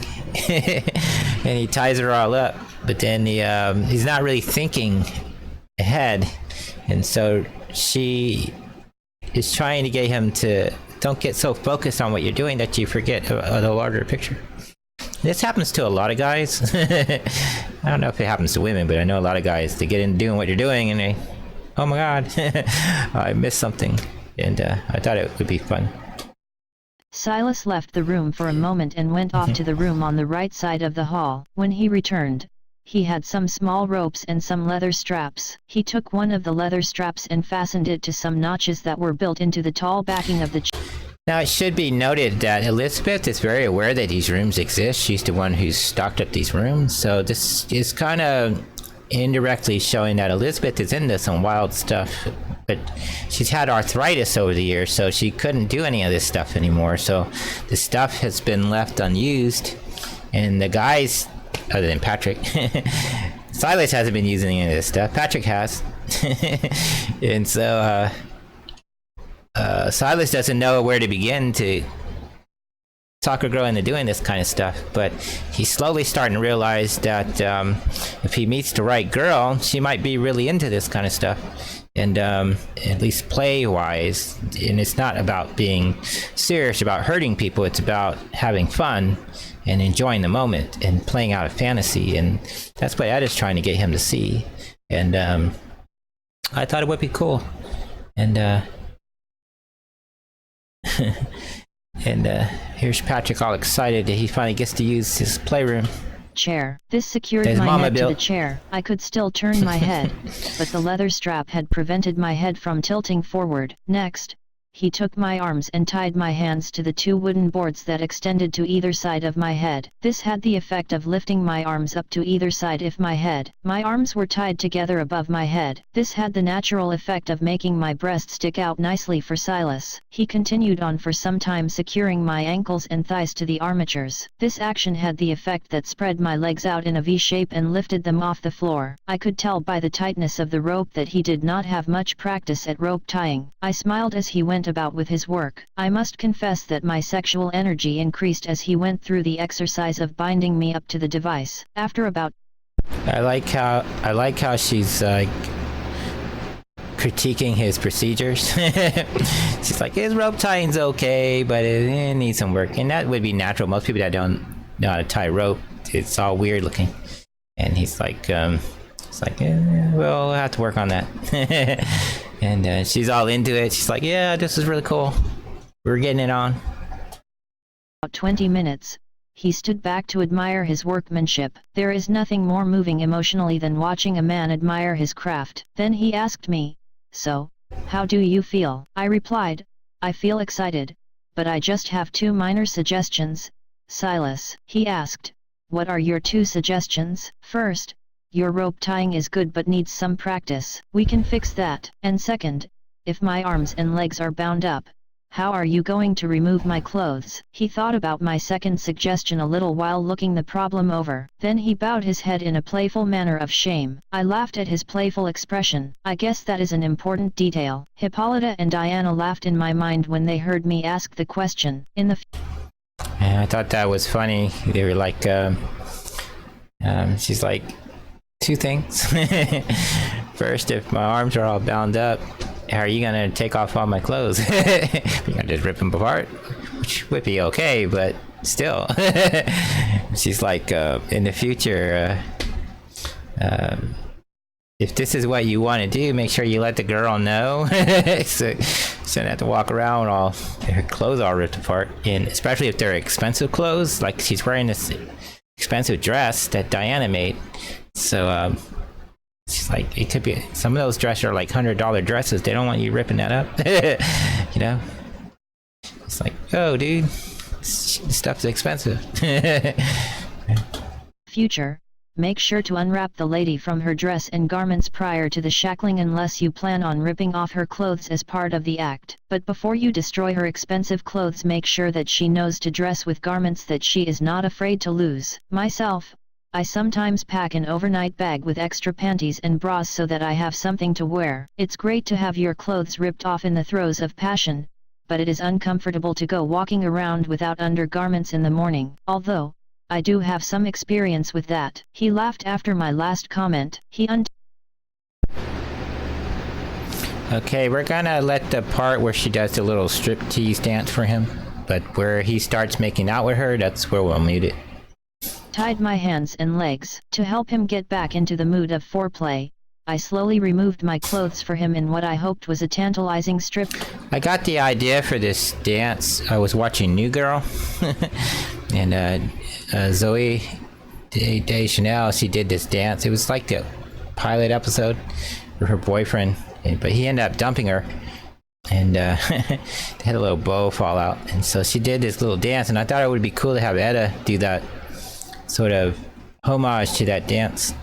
and he ties her all up, but then he's not really thinking ahead, and so she is trying to get him to don't get so focused on what you're doing that you forget the larger picture. This happens to a lot of guys. I don't know if it happens to women, but I know a lot of guys, they get into doing what you're doing and they, oh my god, I missed something. And I thought it would be fun. Silas left the room for a moment and went off to the room on the right side of the hall. When he returned, he had some small ropes and some leather straps. He took one of the leather straps and fastened it to some notches that were built into the tall backing of the Now it should be noted that Elizabeth is very aware that these rooms exist. She's the one who's stocked up these rooms. So this is kind of indirectly showing that Elizabeth is into some wild stuff. But she's had arthritis over the years, so she couldn't do any of this stuff anymore. So the stuff has been left unused. And the guys, other than Patrick, Silas hasn't been using any of this stuff. Patrick has. And so Silas doesn't know where to begin to talk a girl into doing this kind of stuff, but he's slowly starting to realize that if he meets the right girl, she might be really into this kind of stuff. And at least play-wise, and it's not about being serious about hurting people, it's about having fun and enjoying the moment and playing out a fantasy, and that's what Ed is trying to get him to see. And I thought it would be cool. And and here's Patrick all excited that he finally gets to use his playroom. Chair. This secured my head to the chair. I could still turn my head, but the leather strap had prevented my head from tilting forward. Next, he took my arms and tied my hands to the two wooden boards that extended to either side of my head. This had the effect of lifting my arms up to either side of my head. My arms were tied together above my head. This had the natural effect of making my breast stick out nicely for Silas. He continued on for some time, securing my ankles and thighs to the armatures. This action had the effect that spread my legs out in a V shape and lifted them off the floor. I could tell by the tightness of the rope that he did not have much practice at rope tying. I smiled as he went about with his work. I must confess that my sexual energy increased as he went through the exercise of binding me up to the device. After about I like how she's like critiquing his procedures. She's like, his rope tying's okay, but it needs some work, and that would be natural. Most people that don't know how to tie rope. It's all weird looking. And he's like, well, I'll have to work on that. And she's all into it. She's like, yeah, this is really cool. We're getting it on. About 20 minutes, he stood back to admire his workmanship. There is nothing more moving emotionally than watching a man admire his craft. Then he asked me, so, how do you feel? I replied, I feel excited, but I just have 2 minor suggestions, Silas. He asked, what are your 2 suggestions? First, your rope tying is good but needs some practice. We can fix that. And second, if my arms and legs are bound up, how are you going to remove my clothes? He thought about my second suggestion a little while looking the problem over. Then he bowed his head in a playful manner of shame. I laughed at his playful expression. I guess that is an important detail. Hippolyta and Diana laughed in my mind when they heard me ask the question. And I thought that was funny. They were like, she's like, 2 things. First, if my arms are all bound up, how are you gonna take off all my clothes? You're gonna just rip them apart? Which would be okay, but still. She's like, in the future, if this is what you want to do, make sure you let the girl know. So she doesn't have to walk around all her clothes all ripped apart. And especially if they're expensive clothes, like she's wearing this expensive dress that Diana made. So she's like, it could be, some of those dresses are like $100 dresses. They don't want you ripping that up. You know? It's like, oh, dude, this stuff's expensive. future, make sure to unwrap the lady from her dress and garments prior to the shackling unless you plan on ripping off her clothes as part of the act. But before you destroy her expensive clothes, make sure that she knows to dress with garments that she is not afraid to lose. Myself, I sometimes pack an overnight bag with extra panties and bras so that I have something to wear. It's great to have your clothes ripped off in the throes of passion, but it is uncomfortable to go walking around without undergarments in the morning. Although, I do have some experience with that. He laughed after my last comment. Okay, we're gonna let the part where she does the little striptease dance for him, but where he starts making out with her, that's where we'll mute it. Tied my hands and legs. To help him get back into the mood of foreplay, I slowly removed my clothes for him in what I hoped was a tantalizing strip. I got the idea for this dance. I was watching New Girl, and Zoe Deschanel, she did this dance. It was like the pilot episode with her boyfriend, but he ended up dumping her, and they had a little bow fall out. And so she did this little dance, and I thought it would be cool to have Etta do that sort of homage to that dance.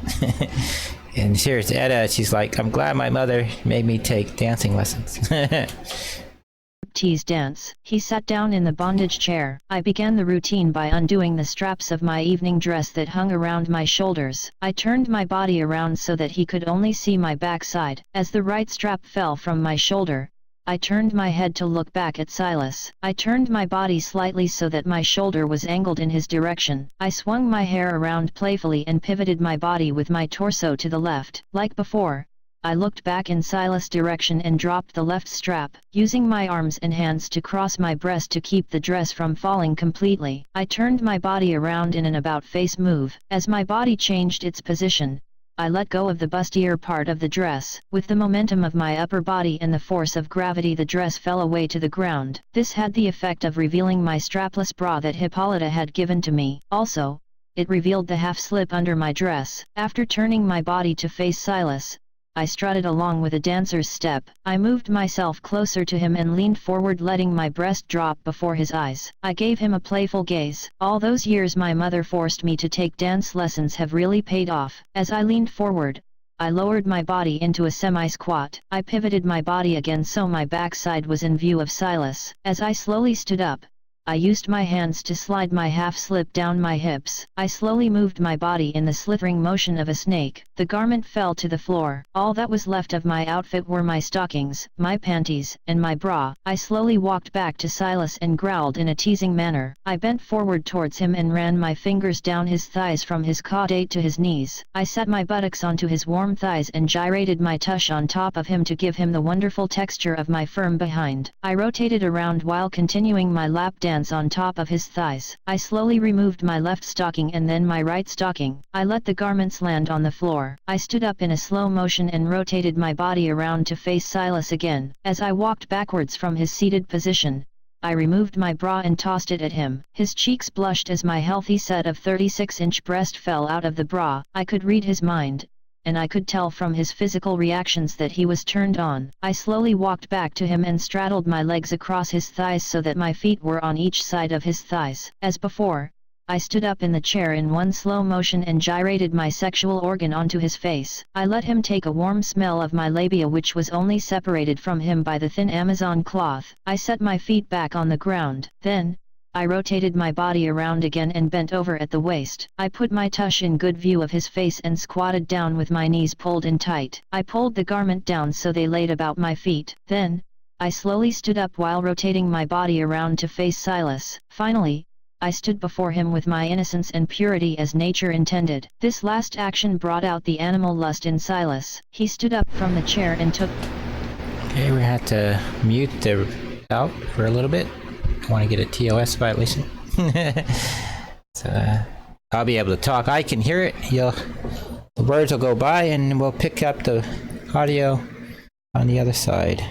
And here's Etta, she's like, I'm glad my mother made me take dancing lessons. Tease dance. He sat down in the bondage chair. I began the routine by undoing the straps of my evening dress that hung around my shoulders. I turned my body around so that he could only see my backside. As the right strap fell from my shoulder, I turned my head to look back at Silas. I turned my body slightly so that my shoulder was angled in his direction. I swung my hair around playfully and pivoted my body with my torso to the left. Like before, I looked back in Silas' direction and dropped the left strap, using my arms and hands to cross my breast to keep the dress from falling completely. I turned my body around in an about-face move. As my body changed its position, I let go of the bustier part of the dress. With the momentum of my upper body and the force of gravity, the dress fell away to the ground. This had the effect of revealing my strapless bra that Hippolyta had given to me. Also, it revealed the half-slip under my dress. After turning my body to face Silas, I strutted along with a dancer's step. I moved myself closer to him and leaned forward, letting my breast drop before his eyes. I gave him a playful gaze. All those years my mother forced me to take dance lessons have really paid off. As I leaned forward, I lowered my body into a semi-squat. I pivoted my body again so my backside was in view of Silas. As I slowly stood up, I used my hands to slide my half-slip down my hips. I slowly moved my body in the slithering motion of a snake. The garment fell to the floor. All that was left of my outfit were my stockings, my panties, and my bra. I slowly walked back to Silas and growled in a teasing manner. I bent forward towards him and ran my fingers down his thighs from his caudate to his knees. I set my buttocks onto his warm thighs and gyrated my tush on top of him to give him the wonderful texture of my firm behind. I rotated around while continuing my lap dance pants on top of his thighs. I slowly removed my left stocking and then my right stocking. I let the garments land on the floor. I stood up in a slow motion and rotated my body around to face Silas again. As I walked backwards from his seated position, I removed my bra and tossed it at him. His cheeks blushed as my healthy set of 36-inch breast fell out of the bra. I could read his mind, and I could tell from his physical reactions that he was turned on. I slowly walked back to him and straddled my legs across his thighs so that my feet were on each side of his thighs. As before, I stood up in the chair in one slow motion and gyrated my sexual organ onto his face. I let him take a warm smell of my labia, which was only separated from him by the thin Amazon cloth. I set my feet back on the ground. Then, I rotated my body around again and bent over at the waist. I put my tush in good view of his face and squatted down with my knees pulled in tight. I pulled the garment down so they laid about my feet. Then, I slowly stood up while rotating my body around to face Silas. Finally, I stood before him with my innocence and purity as nature intended. This last action brought out the animal lust in Silas. He stood up from the chair and took... Okay, we had to mute the out for a little bit. I want to get a TOS violation. So I'll be able to talk. I can hear it. The words will go by and we'll pick up the audio on the other side.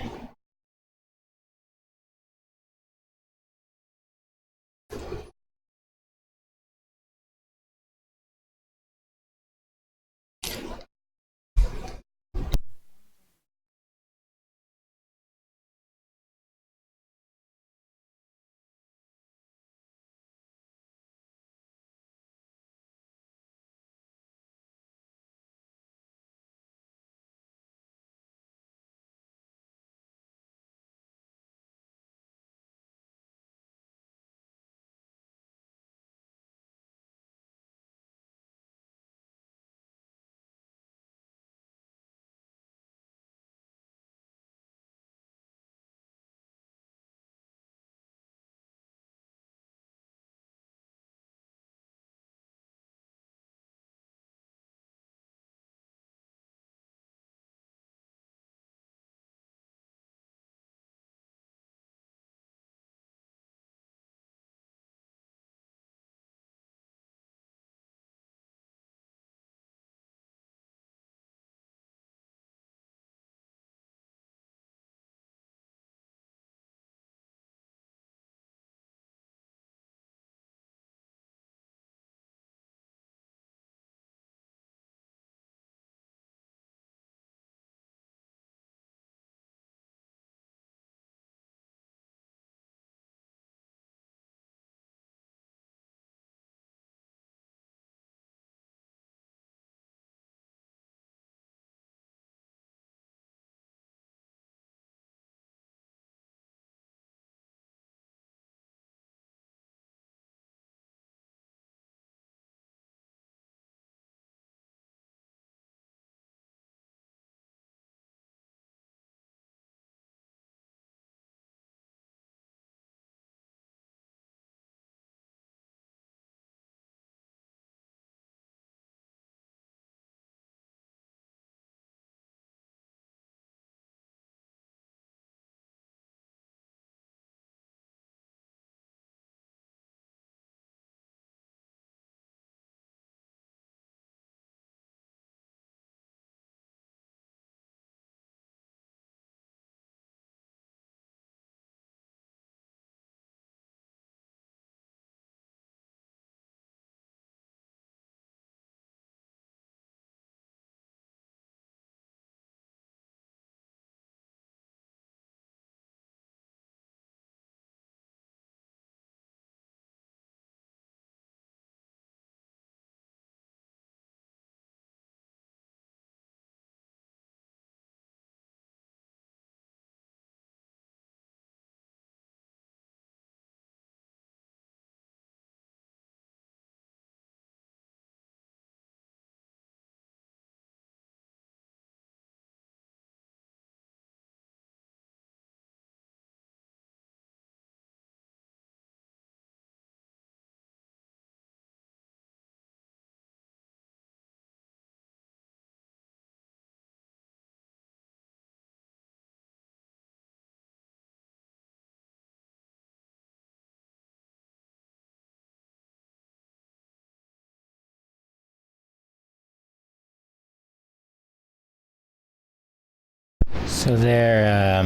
So there,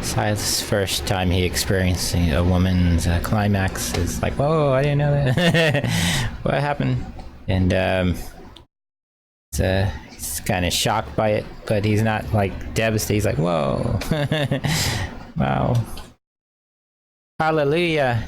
Silas' first time he experiencing a woman's climax is like, whoa, I didn't know that. What happened? And he's kind of shocked by it, but he's not like devastated. He's like, whoa, wow, hallelujah.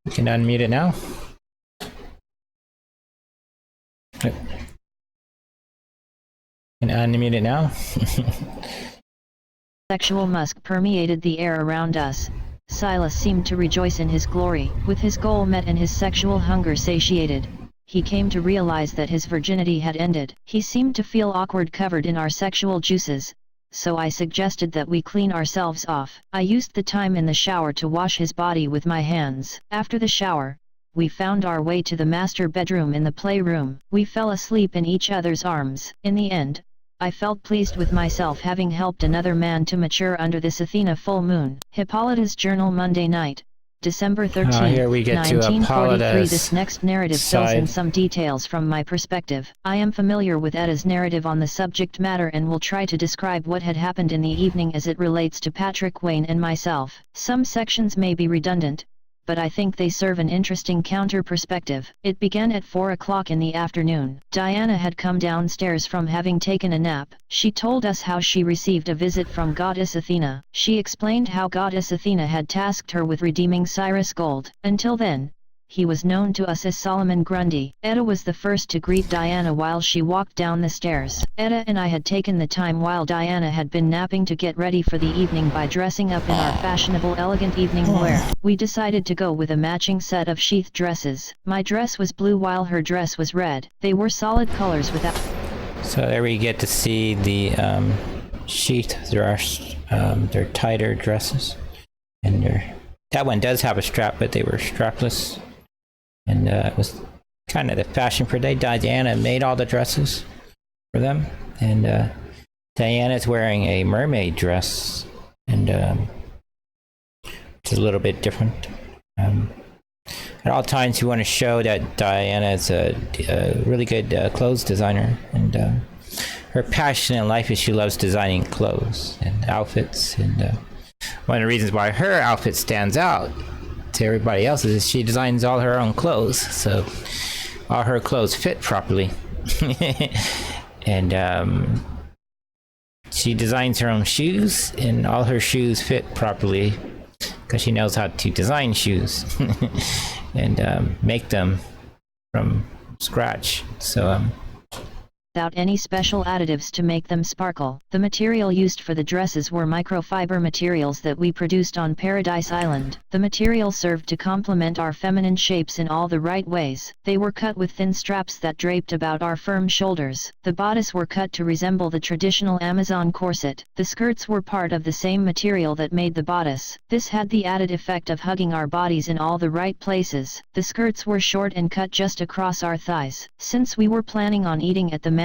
We can unmute it now. Yep. Can unmute it now. Sexual musk permeated the air around us. Silas seemed to rejoice in his glory. With his goal met and his sexual hunger satiated, he came to realize that his virginity had ended. He seemed to feel awkward covered in our sexual juices, so I suggested that we clean ourselves off. I used the time in the shower to wash his body with my hands. After the shower, we found our way to the master bedroom in the playroom. We fell asleep in each other's arms. In the end, I felt pleased with myself having helped another man to mature under this Athena full moon. Hippolyta's Journal, Monday night, December 13, here we get to 1943. This next narrative fills in side. some details from my perspective. I am familiar with Etta's narrative on the subject matter and will try to describe what had happened in the evening as it relates to Patrick Wayne and myself. Some sections may be redundant, but I think they serve an interesting counter-perspective. It began at 4 o'clock in the afternoon. Diana had come downstairs from having taken a nap. She told us how she received a visit from Goddess Athena. She explained how Goddess Athena had tasked her with redeeming Cyrus Gold. Until then, he was known to us as Solomon Grundy. Etta was the first to greet Diana while she walked down the stairs. Etta and I had taken the time while Diana had been napping to get ready for the evening by dressing up in our fashionable elegant evening wear. We decided to go with a matching set of sheath dresses. My dress was blue while her dress was red. They were solid colors without... So there we get to see the sheath dress. They're tighter dresses, and that one does have a strap, but they were strapless. And it was kind of the fashion for the day. Diana made all the dresses for them, and Diana's wearing a mermaid dress, and it's a little bit different. At all times, you want to show that Diana is a really good clothes designer, and her passion in life is she loves designing clothes and outfits. And one of the reasons why her outfit stands out to everybody else is she designs all her own clothes, so all her clothes fit properly. And she designs her own shoes, and all her shoes fit properly because she knows how to design shoes and make them from scratch. So without any special additives to make them sparkle. The material used for the dresses were microfiber materials that we produced on Paradise Island. The material served to complement our feminine shapes in all the right ways. They were cut with thin straps that draped about our firm shoulders. The bodice were cut to resemble the traditional Amazon corset. The skirts were part of the same material that made the bodice. This had the added effect of hugging our bodies in all the right places. The skirts were short and cut just across our thighs. Since we were planning on eating at the manor,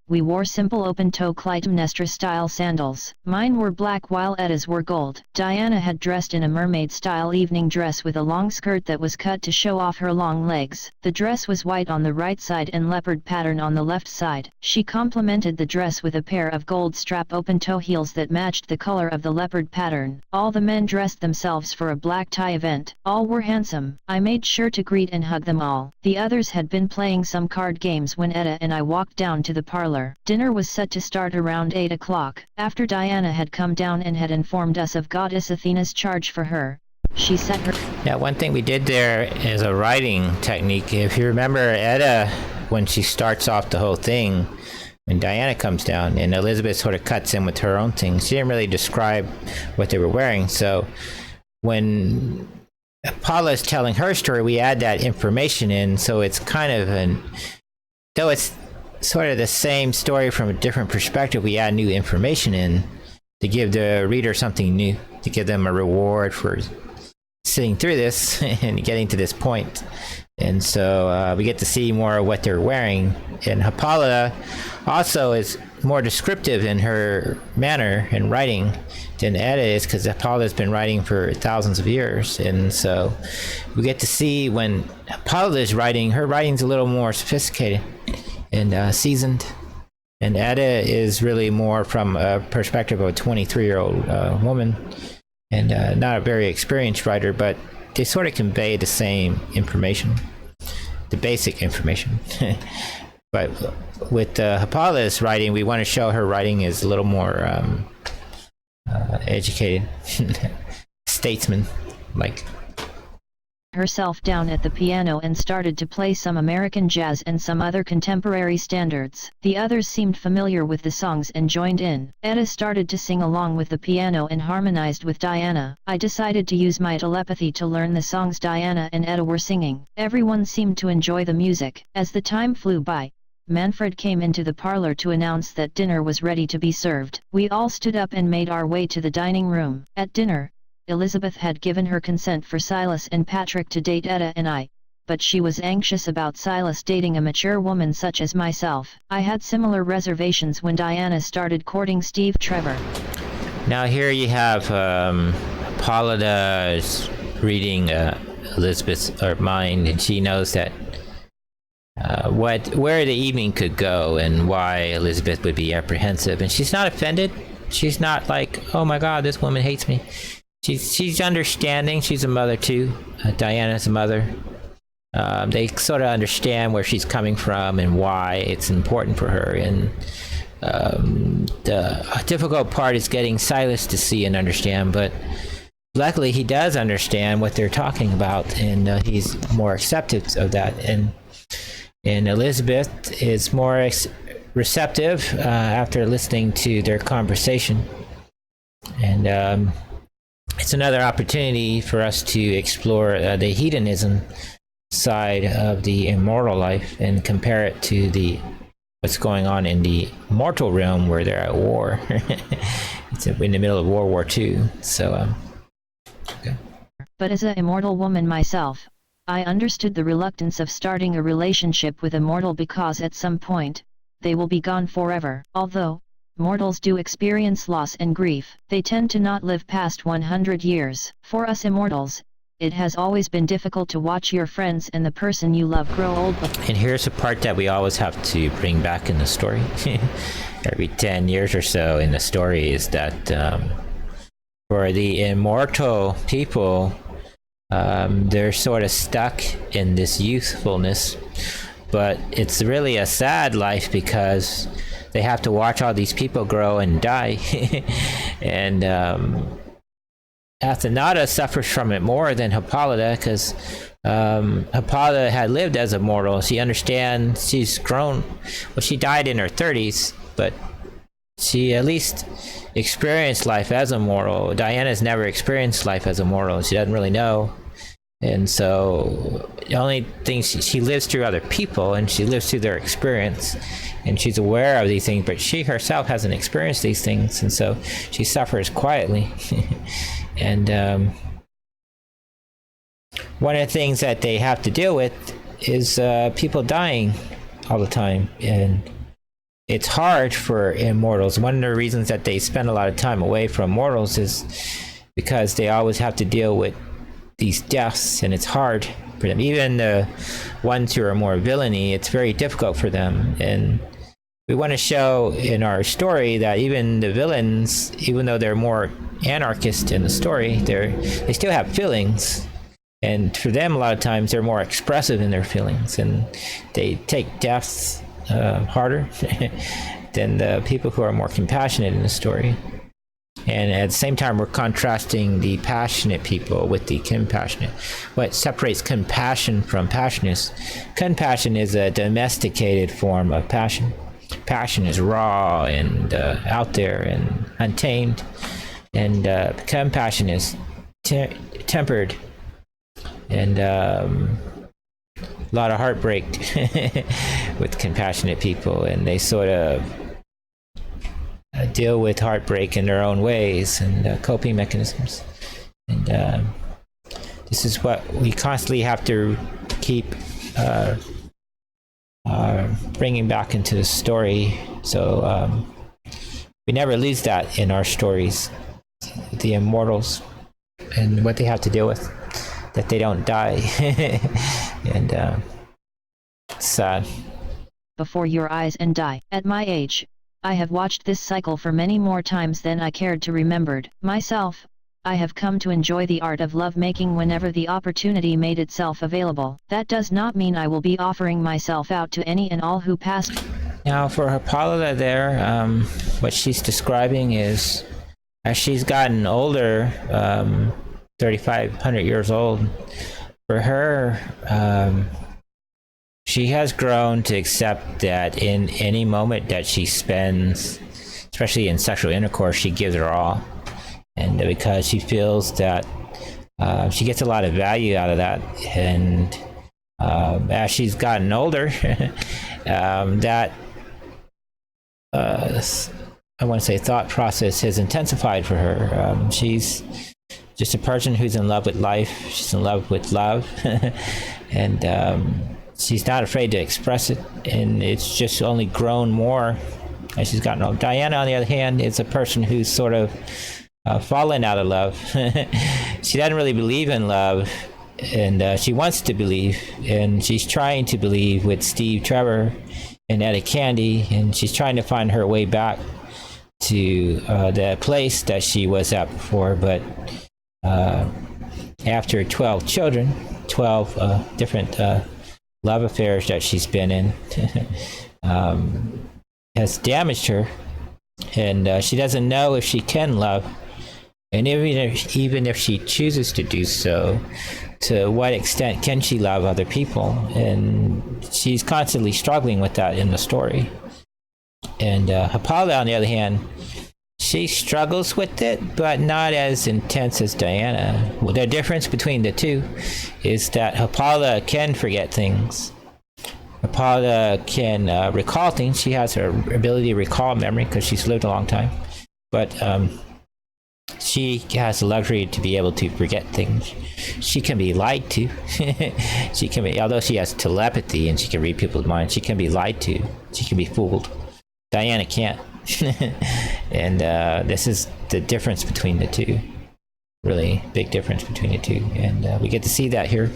We wore simple open-toe Clytemnestra-style sandals. Mine were black while Edda's were gold. Diana had dressed in a mermaid-style evening dress with a long skirt that was cut to show off her long legs. The dress was white on the right side and leopard pattern on the left side. She complemented the dress with a pair of gold strap open-toe heels that matched the color of the leopard pattern. All the men dressed themselves for a black tie event. All were handsome. I made sure to greet and hug them all. The others had been playing some card games when Edda and I walked down to the parlor. Dinner was set to start around 8 o'clock. After Diana had come down and had informed us of Goddess Athena's charge for her, she set her... Yeah, one thing we did there is a writing technique. If you remember Edda, when she starts off the whole thing, when Diana comes down and Elizabeth sort of cuts in with her own thing, she didn't really describe what they were wearing. So when Paula is telling her story, we add that information in. So it's kind of though it's sort of the same story from a different perspective, we add new information in to give the reader something new, to give them a reward for sitting through this and getting to this point. And so we get to see more of what they're wearing. And Hippolyta also is more descriptive in her manner and writing than Edda is, because Hippolyta's been writing for thousands of years. And so we get to see when Hippolyta is writing, her writing's a little more sophisticated and seasoned, and Edda is really more from a perspective of a 23-year-old woman, and not a very experienced writer, but they sort of convey the same information, the basic information. But with Hippolyta's writing, we want to show her writing is a little more educated, statesman-like. Herself down at the piano and started to play some American jazz and some other contemporary standards. The others seemed familiar with the songs and joined in. Edda started to sing along with the piano and harmonized with Diana. I decided to use my telepathy to learn the songs Diana and Edda were singing. Everyone seemed to enjoy the music. As the time flew by, Manfred came into the parlor to announce that dinner was ready to be served. We all stood up and made our way to the dining room. At dinner, Elizabeth had given her consent for Silas and Patrick to date Edda and I, but she was anxious about Silas dating a mature woman such as myself. I had similar reservations when Diana started courting Steve Trevor. Now here you have Hippolyta is reading Elizabeth's mind, and she knows that where the evening could go and why Elizabeth would be apprehensive, and she's not offended. She's not like, oh my God, this woman hates me. She's understanding. She's a mother too. Diana's a mother. They sort of understand where she's coming from and why it's important for her. And the difficult part is getting Silas to see and understand. But luckily, he does understand what they're talking about, and he's more accepting of that. And Elizabeth is more receptive after listening to their conversation. And it's another opportunity for us to explore the hedonism side of the immortal life and compare it to what's going on in the mortal realm, where they're at war. It's in the middle of World War II. So, okay. But as an immortal woman myself, I understood the reluctance of starting a relationship with a mortal, because at some point, they will be gone forever. Although mortals do experience loss and grief, they tend to not live past 100 years. For us immortals, it has always been difficult to watch your friends and the person you love grow old. And here's a part that we always have to bring back in the story. Every 10 years or so in the story is that for the immortal people, they're sort of stuck in this youthfulness, but it's really a sad life because they have to watch all these people grow and die. And Athenata suffers from it more than Hippolyta, because Hippolyta had lived as a mortal. She understands, she's grown. Well, she died in her 30s, but she at least experienced life as a mortal. Diana's never experienced life as a mortal. She doesn't really know. And so the only thing, she lives through other people, and she lives through their experience, and she's aware of these things, but she herself hasn't experienced these things, and so she suffers quietly. And one of the things that they have to deal with is people dying all the time, and it's hard for immortals. One of the reasons that they spend a lot of time away from mortals is because they always have to deal with these deaths, and it's hard for them. Even the ones who are more villainy, it's very difficult for them. And we want to show in our story that even the villains, even though they're more anarchist in the story, they still have feelings. And for them, a lot of times, they're more expressive in their feelings, and they take deaths harder than the people who are more compassionate in the story. And at the same time, we're contrasting the passionate people with the compassionate. What separates compassion from passion is, compassion is a domesticated form of passion. Passion is raw and out there and untamed. And compassion is tempered and a lot of heartbreak with compassionate people. And they sort of deal with heartbreak in their own ways and coping mechanisms. And this is what we constantly have to keep bringing back into the story. So we never lose that in our stories, the immortals and what they have to deal with, that they don't die. And it's sad. Before your eyes and die. At my age, I have watched this cycle for many more times than I cared to remembered. Myself, I have come to enjoy the art of love-making whenever the opportunity made itself available. That does not mean I will be offering myself out to any and all who passed. Now for Hippolyta there, what she's describing is, as she's gotten older, 3,500 years old, for her, she has grown to accept that in any moment that she spends, especially in sexual intercourse, she gives her all. And because she feels that she gets a lot of value out of that. And as she's gotten older, that, I want to say, thought process has intensified for her. She's just a person who's in love with life. She's in love with love. And she's not afraid to express it, and it's just only grown more as she's gotten old. Diana, on the other hand, is a person who's sort of fallen out of love. She doesn't really believe in love, and she wants to believe, and she's trying to believe with Steve Trevor and Etta Candy, and she's trying to find her way back to the place that she was at before. But after 12 children, 12 different love affairs that she's been in, has damaged her, and she doesn't know if she can love, and even if she chooses to do so, to what extent can she love other people? And she's constantly struggling with that in the story. And Hippolyta, on the other hand, she struggles with it, but not as intense as Diana. Well, the difference between the two is that Hippolyta can forget things. Hippolyta can recall things. She has her ability to recall memory because she's lived a long time. But she has the luxury to be able to forget things. She can be lied to. She can be, although she has telepathy and she can read people's minds, she can be lied to. She can be fooled. Diana can't. And this is the difference between the two. Really big difference between the two. And we get to see that here.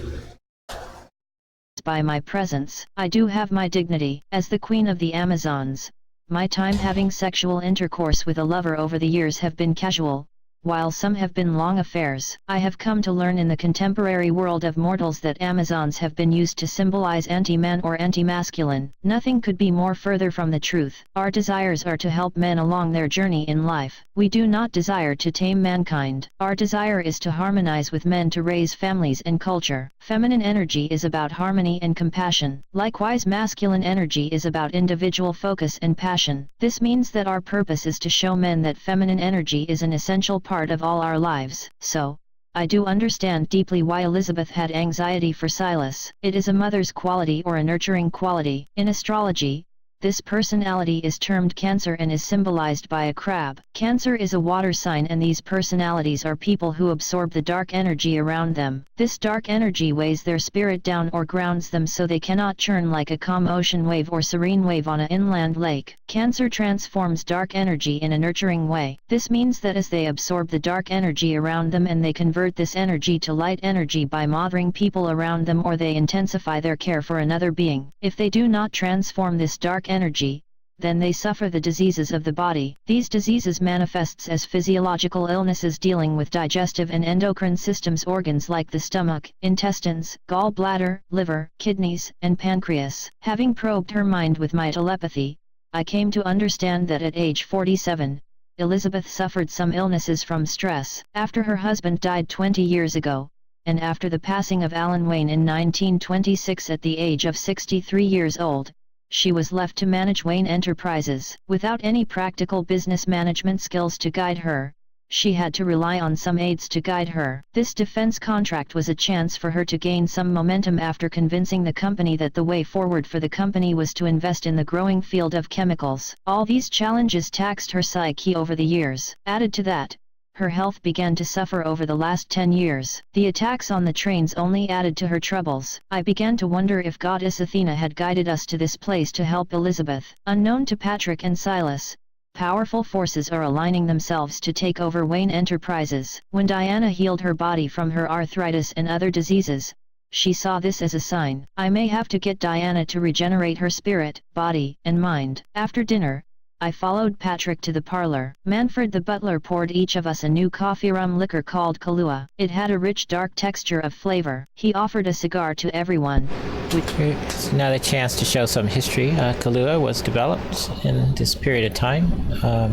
By my presence, I do have my dignity. As the queen of the Amazons, my time having sexual intercourse with a lover over the years have been casual, while some have been long affairs. I have come to learn in the contemporary world of mortals that Amazons have been used to symbolize anti-man or anti-masculine. Nothing could be more further from the truth. Our desires are to help men along their journey in life. We do not desire to tame mankind. Our desire is to harmonize with men to raise families and culture. Feminine energy is about harmony and compassion. Likewise, masculine energy is about individual focus and passion. This means that our purpose is to show men that feminine energy is an essential part of all our lives. So, I do understand deeply why Elizabeth had anxiety for Silas. It is a mother's quality or a nurturing quality. In astrology, this personality is termed Cancer and is symbolized by a crab. Cancer is a water sign, and these personalities are people who absorb the dark energy around them. This dark energy weighs their spirit down or grounds them so they cannot churn like a calm ocean wave or serene wave on an inland lake. Cancer transforms dark energy in a nurturing way. This means that as they absorb the dark energy around them and they convert this energy to light energy by mothering people around them, or they intensify their care for another being. If they do not transform this dark energy, then they suffer the diseases of the body. These diseases manifests as physiological illnesses dealing with digestive and endocrine systems organs like the stomach, intestines, gallbladder, liver, kidneys, and pancreas. Having probed her mind with my telepathy, I came to understand that at age 47, Elizabeth suffered some illnesses from stress. After her husband died 20 years ago, and after the passing of Alan Wayne in 1926 at the age of 63 years old, she was left to manage Wayne Enterprises. Without any practical business management skills to guide her, she had to rely on some aides to guide her. This defense contract was a chance for her to gain some momentum after convincing the company that the way forward for the company was to invest in the growing field of chemicals. All these challenges taxed her psyche over the years. Added to that, her health began to suffer over the last 10 years. The attacks on the trains only added to her troubles. I began to wonder if Goddess Athena had guided us to this place to help Elizabeth. Unknown to Patrick and Silas, powerful forces are aligning themselves to take over Wayne Enterprises. When Diana healed her body from her arthritis and other diseases, she saw this as a sign. I may have to get Diana to regenerate her spirit, body, and mind. After dinner, I followed Patrick to the parlor. Manfred the butler poured each of us a new coffee rum liquor called Kahlua. It had a rich dark texture of flavor. He offered a cigar to everyone. It's another chance to show some history. Kahlua was developed in this period of time. I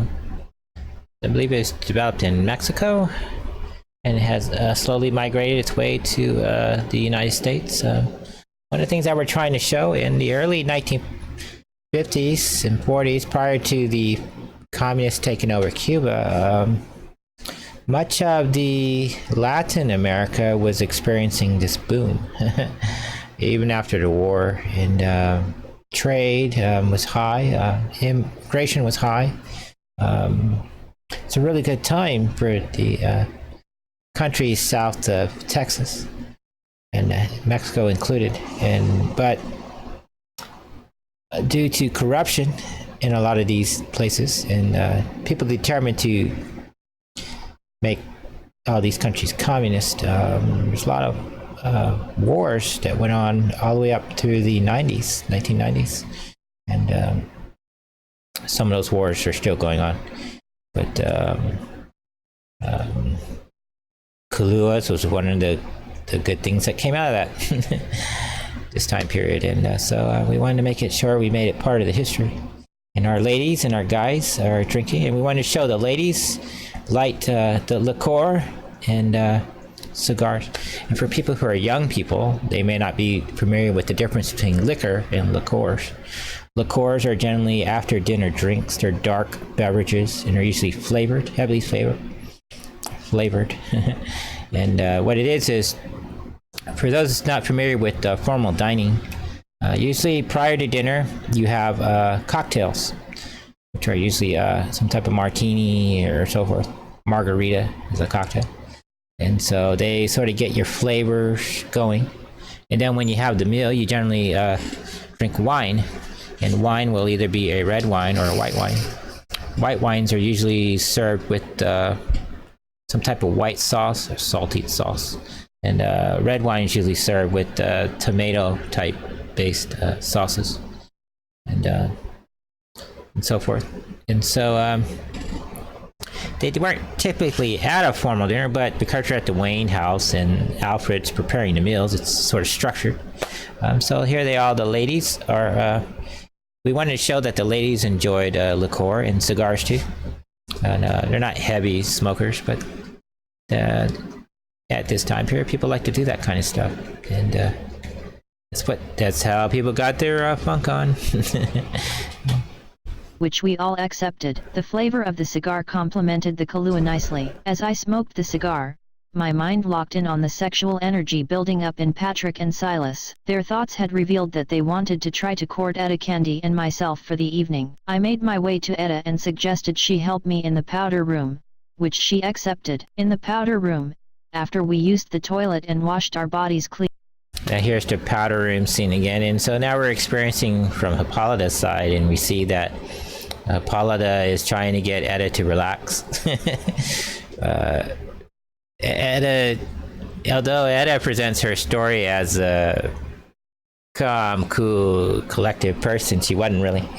believe it was developed in Mexico, and it has slowly migrated its way to the United States. One of the things that we're trying to show in the early 1950s and 40s, prior to the communists taking over Cuba, much of the Latin America was experiencing this boom. Even after the war, and trade was high, immigration was high. It's a really good time for the countries south of Texas, and Mexico included. But due to corruption in a lot of these places, and people determined to make all these countries communist, there's a lot of wars that went on all the way up to the 1990s, and some of those wars are still going on. But Kahlua was one of the good things that came out of that this time period, and so we wanted to make it sure we made it part of the history. And our ladies and our guys are drinking, and we wanted to show the ladies light the liqueur and cigars. And for people who are young people, they may not be familiar with the difference between liquor and liqueurs. Liqueurs are generally after dinner drinks. They're dark beverages, and they're usually flavored, heavily flavored. And what it is for those not familiar with formal dining, usually prior to dinner you have cocktails, which are usually some type of martini or so forth. Margarita is a cocktail. And so they sort of get your flavors going. And then when you have the meal, you generally drink wine. And wine will either be a red wine or a white wine. White wines are usually served with some type of white sauce or salty sauce. And red wine is usually served with tomato type based sauces and so forth. And so they weren't typically at a formal dinner, but because you're at the Wayne house and Alfred's preparing the meals, it's sort of structured. So here they are, the ladies are, we wanted to show that the ladies enjoyed liqueur and cigars too. And they're not heavy smokers, but at this time period, people like to do that kind of stuff. And that's how people got their funk on. Which we all accepted. The flavor of the cigar complemented the Kahlua nicely. As I smoked the cigar, my mind locked in on the sexual energy building up in Patrick and Silas. Their thoughts had revealed that they wanted to try to court Etta Candy and myself for the evening. I made my way to Etta and suggested she help me in the powder room, which she accepted. In the powder room, after we used the toilet and washed our bodies clean. Now here's the powder room scene again, and so now we're experiencing from Hippolyta's side, and we see that Hippolyta is trying to get Etta to relax. Etta, although Etta presents her story as a calm, cool, collective person, she wasn't really.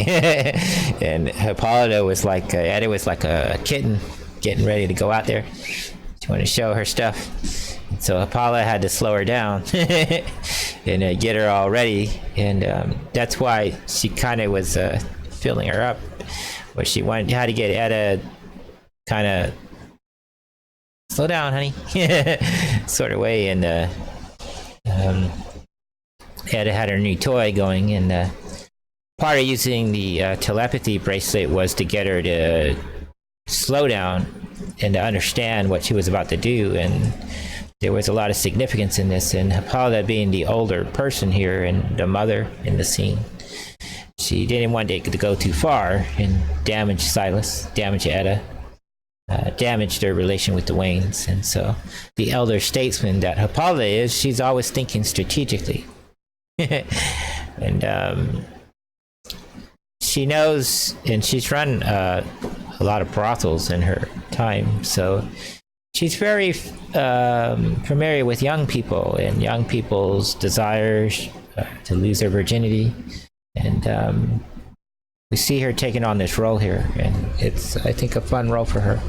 And Hippolyta was like, Etta was like a kitten getting ready to go out there. She wanted to show her stuff. And so Hippolyta had to slow her down and get her all ready. And that's why she kind of was filling her up. But she had to get Etta kind of slow down, honey, sort of way. And Etta had her new toy going, and part of using the telepathy bracelet was to get her to slow down and to understand what she was about to do. And there was a lot of significance in this, and Hippolyta being the older person here and the mother in the scene, she didn't want it to go too far and damage Silas, damage Etta, damage their relation with the Waynes. And so the elder statesman that Hippolyta is, she's always thinking strategically. And she knows, and she's run a lot of brothels in her time, so she's very familiar with young people and young people's desires to lose their virginity. And we see her taking on this role here, and it's, I think, a fun role for her.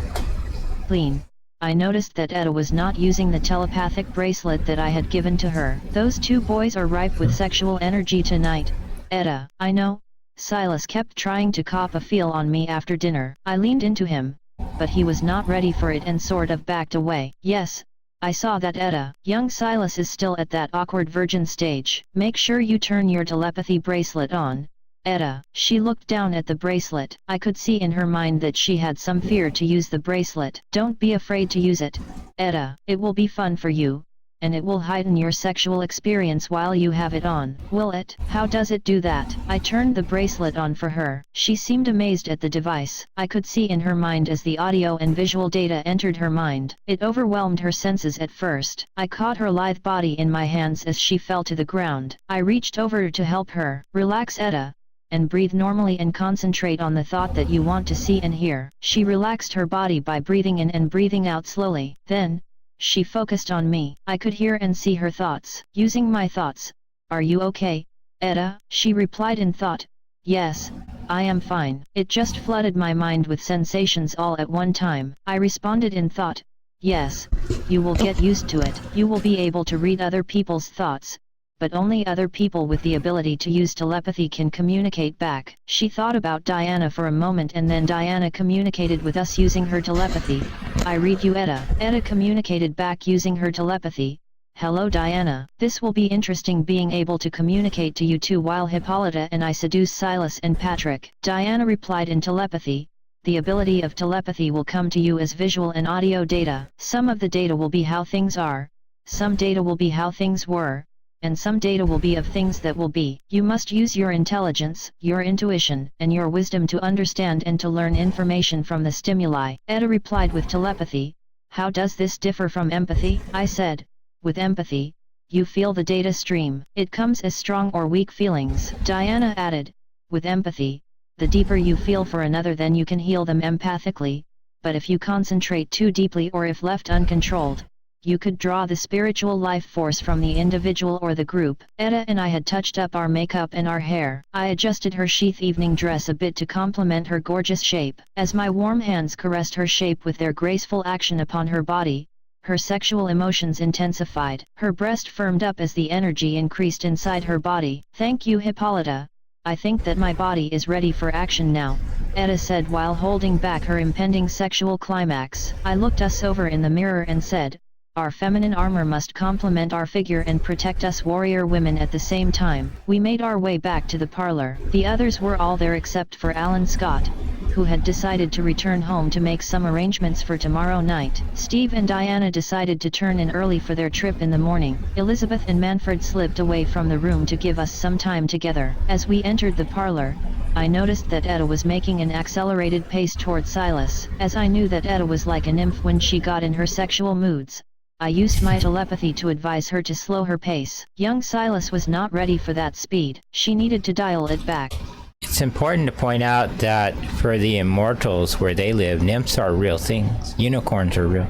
Clean. I noticed that Etta was not using the telepathic bracelet that I had given to her. Those two boys are ripe with sexual energy tonight. Etta, I know. Silas kept trying to cop a feel on me after dinner. I leaned into him, but he was not ready for it and sort of backed away. Yes, I saw that, Etta. Young Silas is still at that awkward virgin stage. Make sure you turn your telepathy bracelet on, Etta. She looked down at the bracelet. I could see in her mind that she had some fear to use the bracelet. Don't be afraid to use it, Etta. It will be fun for you, and it will heighten your sexual experience while you have it on. Will it? How does it do that? I turned the bracelet on for her. She seemed amazed at the device. I could see in her mind as the audio and visual data entered her mind. It overwhelmed her senses at first. I caught her lithe body in my hands as she fell to the ground. I reached over to help her. Relax, Etta, and breathe normally and concentrate on the thought that you want to see and hear. She relaxed her body by breathing in and breathing out slowly. Then, she focused on me. I could hear and see her thoughts. Using my thoughts. Are you okay, Etta? She replied in thought. Yes, I am fine. It just flooded my mind with sensations all at one time. I responded in thought. Yes, you will get used to it. You will be able to read other people's thoughts, but only other people with the ability to use telepathy can communicate back. She thought about Diana for a moment, and then Diana communicated with us using her telepathy. I read you, Etta. Etta communicated back using her telepathy. Hello, Diana. This will be interesting, being able to communicate to you two while Hippolyta and I seduce Silas and Patrick. Diana replied in telepathy. The ability of telepathy will come to you as visual and audio data. Some of the data will be how things are, some data will be how things were, and some data will be of things that will be. You must use your intelligence, your intuition, and your wisdom to understand and to learn information from the stimuli. Etta replied with telepathy. How does this differ from empathy? I said. With empathy, you feel the data stream. It comes as strong or weak feelings. Diana added. With empathy, the deeper you feel for another, then you can heal them empathically, but if you concentrate too deeply or if left uncontrolled, you could draw the spiritual life force from the individual or the group. Etta and I had touched up our makeup and our hair. I adjusted her chic evening dress a bit to complement her gorgeous shape. As my warm hands caressed her shape with their graceful action upon her body, her sexual emotions intensified. Her breast firmed up as the energy increased inside her body. Thank you, Hippolyta. I think that my body is ready for action now, Etta said while holding back her impending sexual climax. I looked us over in the mirror and said, our feminine armor must complement our figure and protect us warrior women at the same time. We made our way back to the parlor. The others were all there except for Alan Scott, who had decided to return home to make some arrangements for tomorrow night. Steve and Diana decided to turn in early for their trip in the morning. Elizabeth and Manfred slipped away from the room to give us some time together. As we entered the parlor, I noticed that Etta was making an accelerated pace toward Silas. As I knew that Etta was like a nymph when she got in her sexual moods, I used my telepathy to advise her to slow her pace. Young Silas was not ready for that speed. She needed to dial it back. It's important to point out that for the immortals where they live, nymphs are real things. Unicorns are real.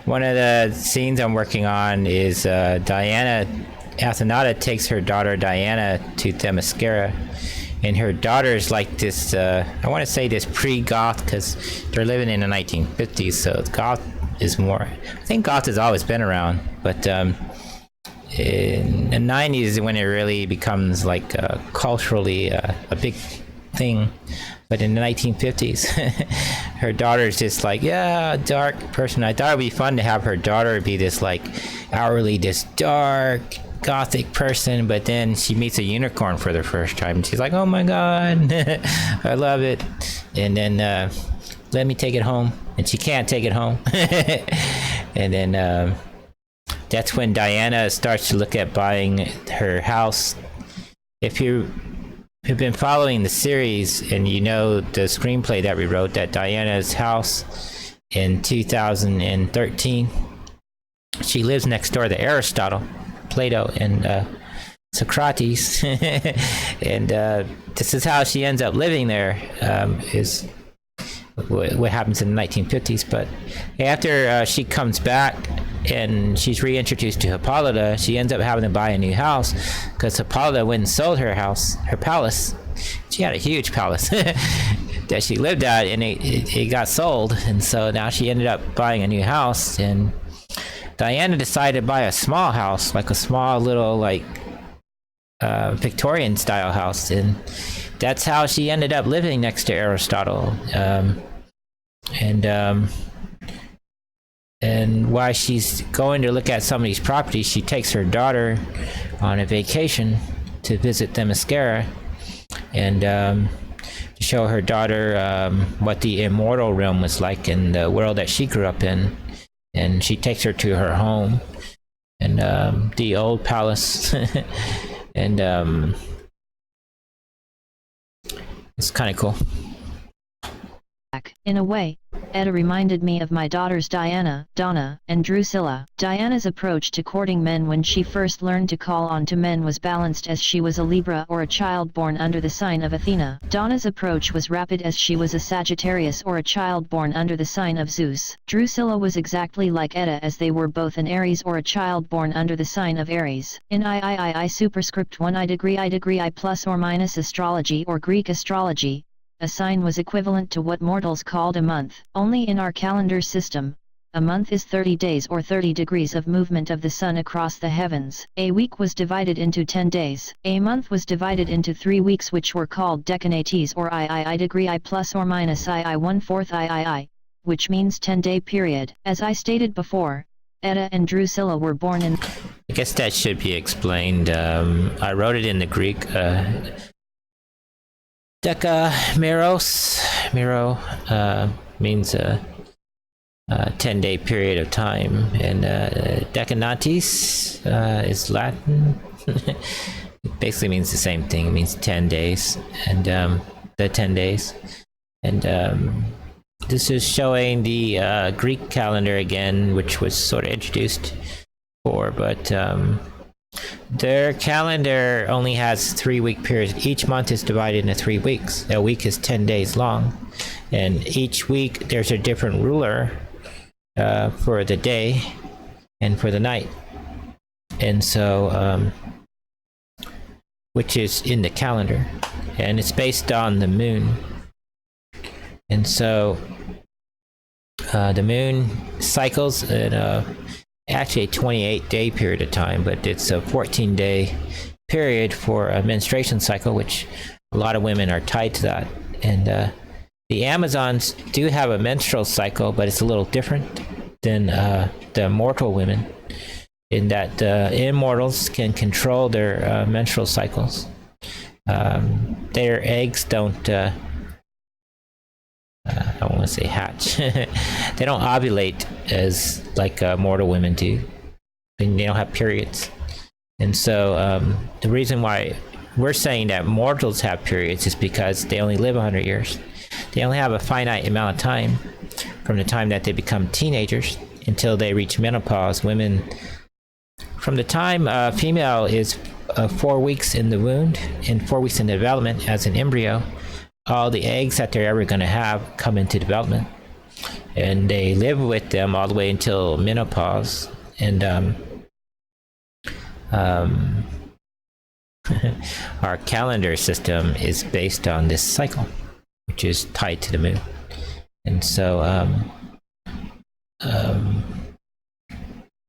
One of the scenes I'm working on is Diana, Athenata takes her daughter Diana to Themyscira, and her daughter's like this, I want to say this pre-goth, because they're living in the 1950s, so goth is more, I think goth has always been around, but in the 90s is when it really becomes like culturally a big thing. But in the 1950s, her daughter's just like, yeah, dark person. I thought it'd be fun to have her daughter be this like outwardly this dark gothic person, but then she meets a unicorn for the first time and she's like, oh my god, I love it. And then let me take it home, and she can't take it home. And then that's when Diana starts to look at buying her house. If you have been following the series and you know the screenplay that we wrote, that Diana's house in 2013, she lives next door to Aristotle, Plato, and Socrates. And this is how she ends up living there, is what happens in the 1950s. But after she comes back and she's reintroduced to Hippolyta, she ends up having to buy a new house because Hippolyta went and sold her house, her palace. She had a huge palace that she lived at, and it got sold, and so now she ended up buying a new house. And Diana decided to buy a small house, like a small little like Victorian style house, and that's how she ended up living next to Aristotle. And while she's going to look at some of these properties, she takes her daughter on a vacation to visit Themyscira, and to show her daughter what the immortal realm was like in the world that she grew up in. And she takes her to her home and the old palace. And it's kind of cool. In a way, Etta reminded me of my daughters Diana, Donna, and Drusilla. Diana's approach to courting men when she first learned to call on to men was balanced, as she was a Libra or a child born under the sign of Athena. Donna's approach was rapid, as she was a Sagittarius or a child born under the sign of Zeus. Drusilla was exactly like Etta, as they were both an Aries or a child born under the sign of Aries. In I superscript 1 I plus or minus astrology or Greek astrology, a sign was equivalent to what mortals called a month. Only in our calendar system, a month is 30 days or 30 degrees of movement of the sun across the heavens. A week was divided into 10 days. A month was divided into 3 weeks, which were called decanates or I plus or minus I 1/4 I, which means 10-day period. As I stated before, Etta and Drusilla were born in... I guess that should be explained. I wrote it in the Greek. Mero means a 10-day period of time, and decanatis is Latin. It basically means the same thing. It means 10 days, and the 10 days. And this is showing the Greek calendar again, which was sort of introduced before, but their calendar only has 3-week periods. Each month is divided into 3 weeks. A week is 10 days long, and each week there's a different ruler for the day and for the night, and so which is in the calendar, and it's based on the moon. And so the moon cycles in actually a 28-day period of time, but it's a 14-day period for a menstruation cycle, which a lot of women are tied to that. And the Amazons do have a menstrual cycle, but it's a little different than the mortal women, in that immortals can control their menstrual cycles. Their eggs don't want to say hatch. They don't ovulate as like mortal women do. And they don't have periods. And so the reason why we're saying that mortals have periods is because they only live 100 years. They only have a finite amount of time from the time that they become teenagers until they reach menopause. Women, from the time a female is 4 weeks in the womb and 4 weeks in development as an embryo, all the eggs that they're ever going to have come into development. And they live with them all the way until menopause. And our calendar system is based on this cycle, which is tied to the moon. And so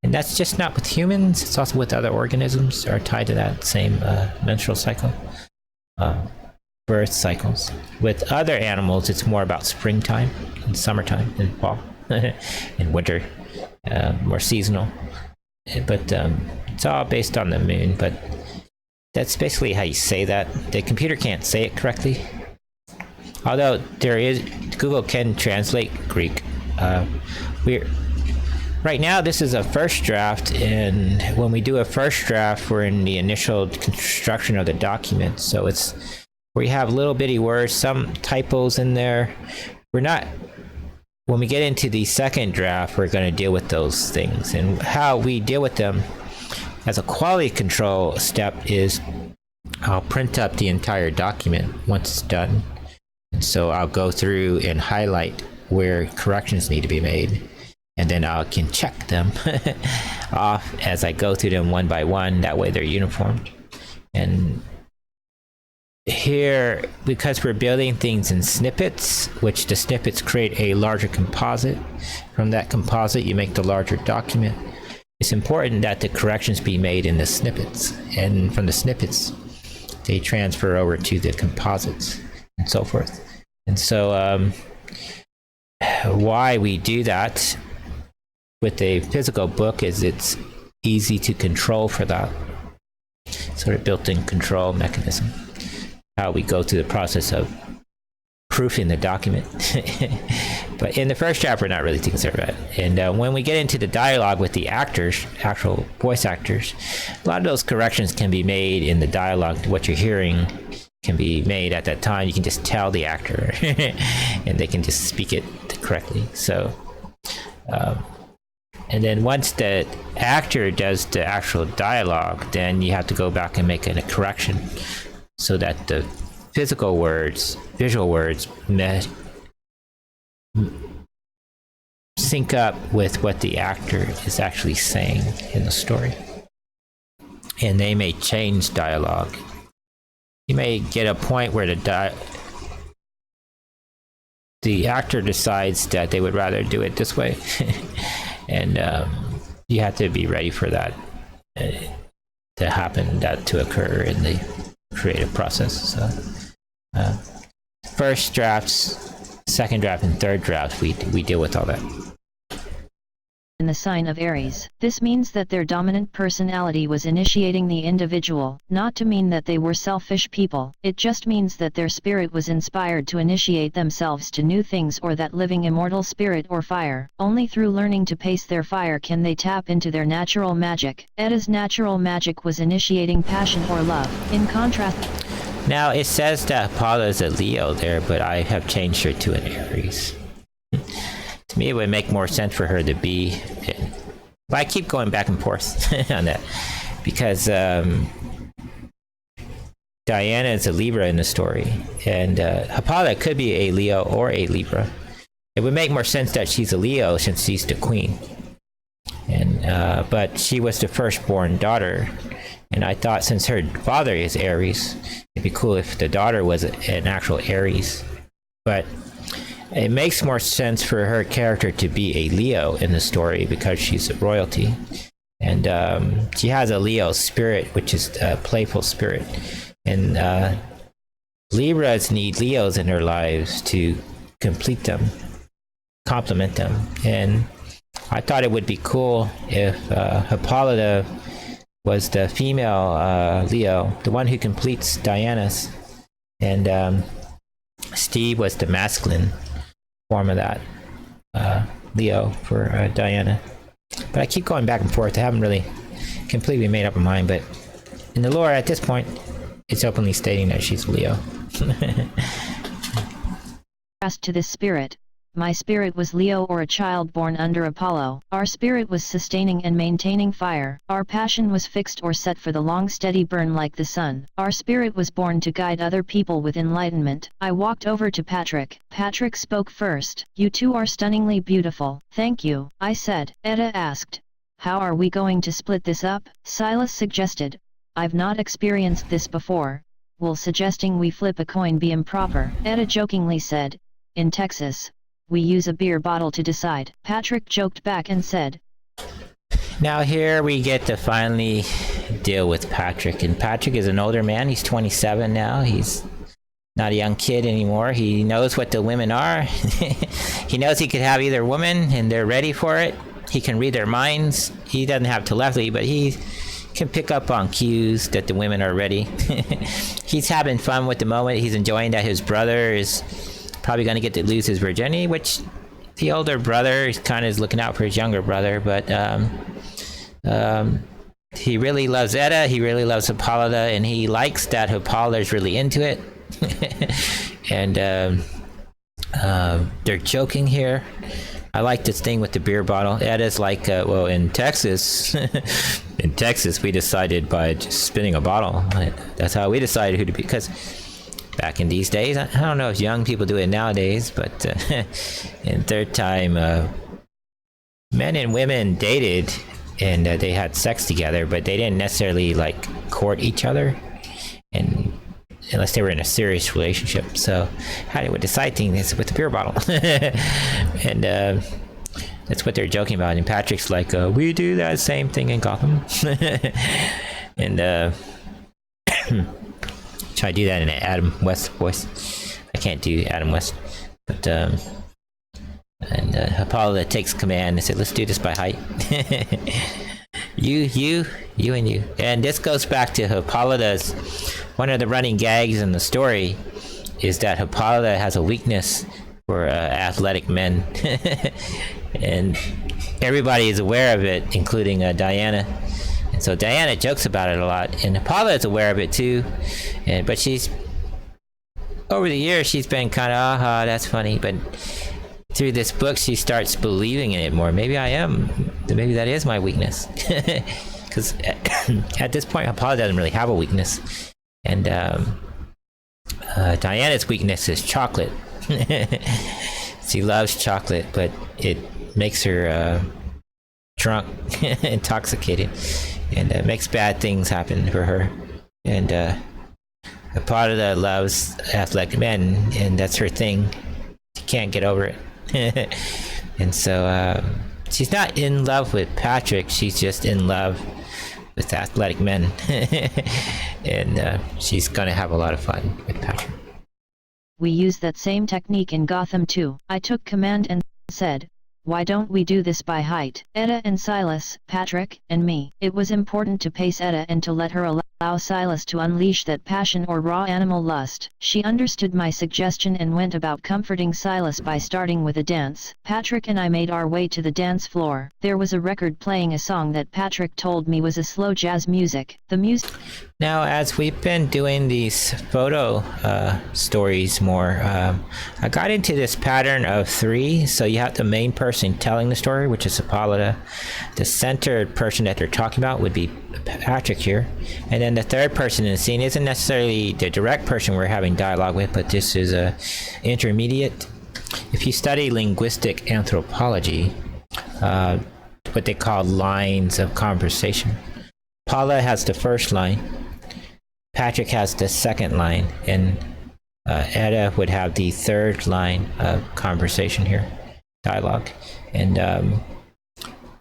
and that's just not with humans, it's also with other organisms are tied to that same menstrual cycle, birth cycles. With other animals, it's more about springtime and summertime and fall and winter, more seasonal. But it's all based on the moon. But that's basically how you say that. The computer can't say it correctly. Although Google can translate Greek. Right now, this is a first draft, and when we do a first draft, we're in the initial construction of the document. So it's where you have little bitty words, some typos in there. When we get into the second draft, we're going to deal with those things. And how we deal with them as a quality control step is I'll print up the entire document once it's done. And so I'll go through and highlight where corrections need to be made. And then I can check them off as I go through them one by one. That way they're uniform. And here, because we're building things in snippets, which the snippets create a larger composite. From that composite, you make the larger document. It's important that the corrections be made in the snippets. And from the snippets, they transfer over to the composites and so forth. And so why we do that with a physical book is it's easy to control for that. Sort of built-in control mechanism. How we go through the process of proofing the document. But in the first draft, we're not really concerned about it. And when we get into the dialogue with the actors, actual voice actors, a lot of those corrections can be made in the dialogue. What you're hearing can be made at that time. You can just tell the actor and they can just speak it correctly. So and then once the actor does the actual dialogue, then you have to go back and make a correction so that the physical words, visual words, sync up with what the actor is actually saying in the story. And they may change dialogue. You may get a point where the actor decides that they would rather do it this way. And you have to be ready for that to happen, that to occur in the creative process. So first drafts, second draft, and third draft, we deal with all that. In the sign of Aries, this means that their dominant personality was initiating the individual, not to mean that they were selfish people. It just means that their spirit was inspired to initiate themselves to new things, or that living immortal spirit or fire. Only through learning to pace their fire can they tap into their natural magic. Edda's natural magic was initiating passion or love. In contrast, now it says that Paula is a Leo there, but I have changed her to an Aries. To me, it would make more sense for her to be. But I keep going back and forth on that because Diana is a Libra in the story, and Paula could be a Leo or a Libra. It would make more sense that she's a Leo since she's the queen. And but she was the firstborn daughter, and I thought since her father is Aries, it'd be cool if the daughter was an actual Aries. But it makes more sense for her character to be a Leo in the story because she's a royalty. And she has a Leo spirit, which is a playful spirit. And Libras need Leos in their lives to complete them, complement them. And I thought it would be cool if Hippolyta was the female Leo, the one who completes Diana's. And Steve was the masculine form of that Leo for Diana. But I keep going back and forth. I haven't really completely made up my mind, but in the lore at this point, it's openly stating that she's Leo. As to this spirit, my spirit was Leo, or a child born under Apollo. Our spirit was sustaining and maintaining fire. Our passion was fixed or set for the long steady burn like the sun. Our spirit was born to guide other people with enlightenment. I walked over to Patrick. Patrick spoke first. You two are stunningly beautiful. Thank you, I said. Etta asked, how are we going to split this up? Silas suggested. I've not experienced this before. Will suggesting we flip a coin be improper? Etta jokingly said, in Texas, we use a beer bottle to decide. Patrick joked back and said, now here we get to finally deal with Patrick. And Patrick is an older man. He's 27 now. He's not a young kid anymore. He knows what the women are. He knows he could have either woman and they're ready for it. He can read their minds. He doesn't have telepathy, but he can pick up on cues that the women are ready. He's having fun with the moment. He's enjoying that his brother is probably going to get to lose his virginity, which the older brother is kind of is looking out for his younger brother, but he really loves Etta, he really loves Hippolyta, and he likes that Hippolyta's really into it. And they're joking here. I like this thing with the beer bottle. Etta's like, well, in Texas, we decided by just spinning a bottle. That's how we decided who to be, because back in these days, I don't know if young people do it nowadays, but in their time, men and women dated and they had sex together, but they didn't necessarily like court each other, and unless they were in a serious relationship. So how they would decide things with the beer bottle. And that's what they're joking about. And Patrick's like, we do that same thing in Gotham. And try to do that in an Adam West voice. I can't do Adam West, but and Hippolyta takes command and said, let's do this by height. you and you. And this goes back to Hippolyta's, one of the running gags in the story is that Hippolyta has a weakness for athletic men. And everybody is aware of it, including Diana. And so Diana jokes about it a lot, and Hippolyta is aware of it too. But she's, over the years, she's been kind of, that's funny. But through this book, she starts believing in it more. Maybe I am. Maybe that is my weakness. Because at this point, Hippolyta doesn't really have a weakness. And Diana's weakness is chocolate. She loves chocolate, but it makes her drunk, intoxicated, and makes bad things happen for her. And Hippolyta loves athletic men, and that's her thing. She can't get over it. And so she's not in love with Patrick, she's just in love with athletic men. And she's gonna have a lot of fun with Patrick. We use that same technique in Gotham too. I took command and said, why don't we do this by height? Etta and Silas, Patrick, and me. It was important to pace Etta and to let her allow Silas to unleash that passion or raw animal lust. She understood my suggestion and went about comforting Silas by starting with a dance. Patrick and I made our way to the dance floor. There was a record playing a song that Patrick told me was a slow jazz music. The music... Now, as we've been doing these photo stories more, I got into this pattern of 3. So you have the main person telling the story, which is Hippolyta. The centered person that they're talking about would be Patrick here. And then the third person in the scene isn't necessarily the direct person we're having dialogue with, but this is a intermediate. If you study linguistic anthropology, what they call lines of conversation. Paula has the first line, Patrick has the second line, and Etta would have the third line of conversation here, dialogue. And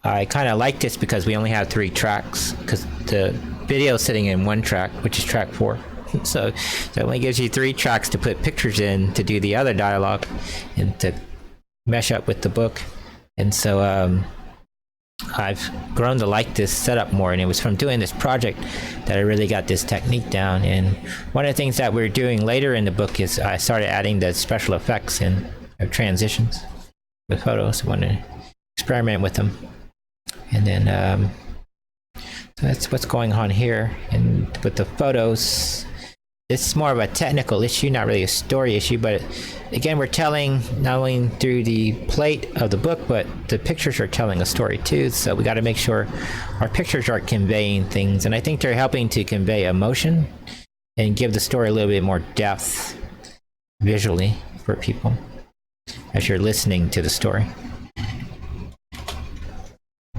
I kind of like this because we only have 3 tracks, because the video is sitting in 1 track, which is track 4. So it only gives you 3 tracks to put pictures in to do the other dialogue and to mesh up with the book. And so I've grown to like this setup more, and it was from doing this project that I really got this technique down. And one of the things that we're doing later in the book is I started adding the special effects in transitions with photos. I want to experiment with them. And then so that's what's going on here. And with the photos, it's more of a technical issue, not really a story issue, but again, we're telling not only through the plate of the book, but the pictures are telling a story too. So we got to make sure our pictures are conveying things. And I think they're helping to convey emotion and give the story a little bit more depth visually for people as you're listening to the story.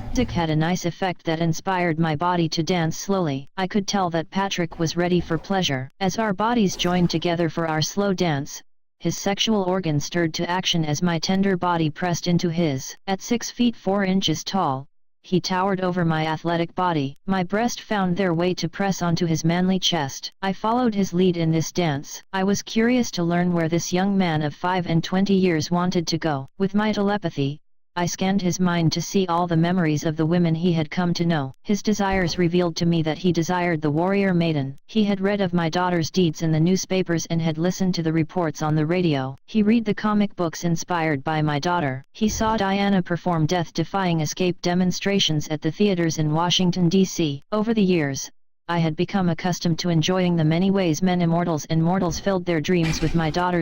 Music had a nice effect that inspired my body to dance slowly. I could tell that Patrick was ready for pleasure. As our bodies joined together for our slow dance, his sexual organ stirred to action as my tender body pressed into his. At 6 feet 4 inches tall, he towered over my athletic body. My breast found their way to press onto his manly chest. I followed his lead in this dance. I was curious to learn where this young man of 25 years wanted to go. With my telepathy, I scanned his mind to see all the memories of the women he had come to know. His desires revealed to me that he desired the warrior maiden. He had read of my daughter's deeds in the newspapers and had listened to the reports on the radio. He read the comic books inspired by my daughter. He saw Diana perform death-defying escape demonstrations at the theaters in Washington, D.C. Over the years, I had become accustomed to enjoying the many ways men immortals and mortals filled their dreams with my daughter.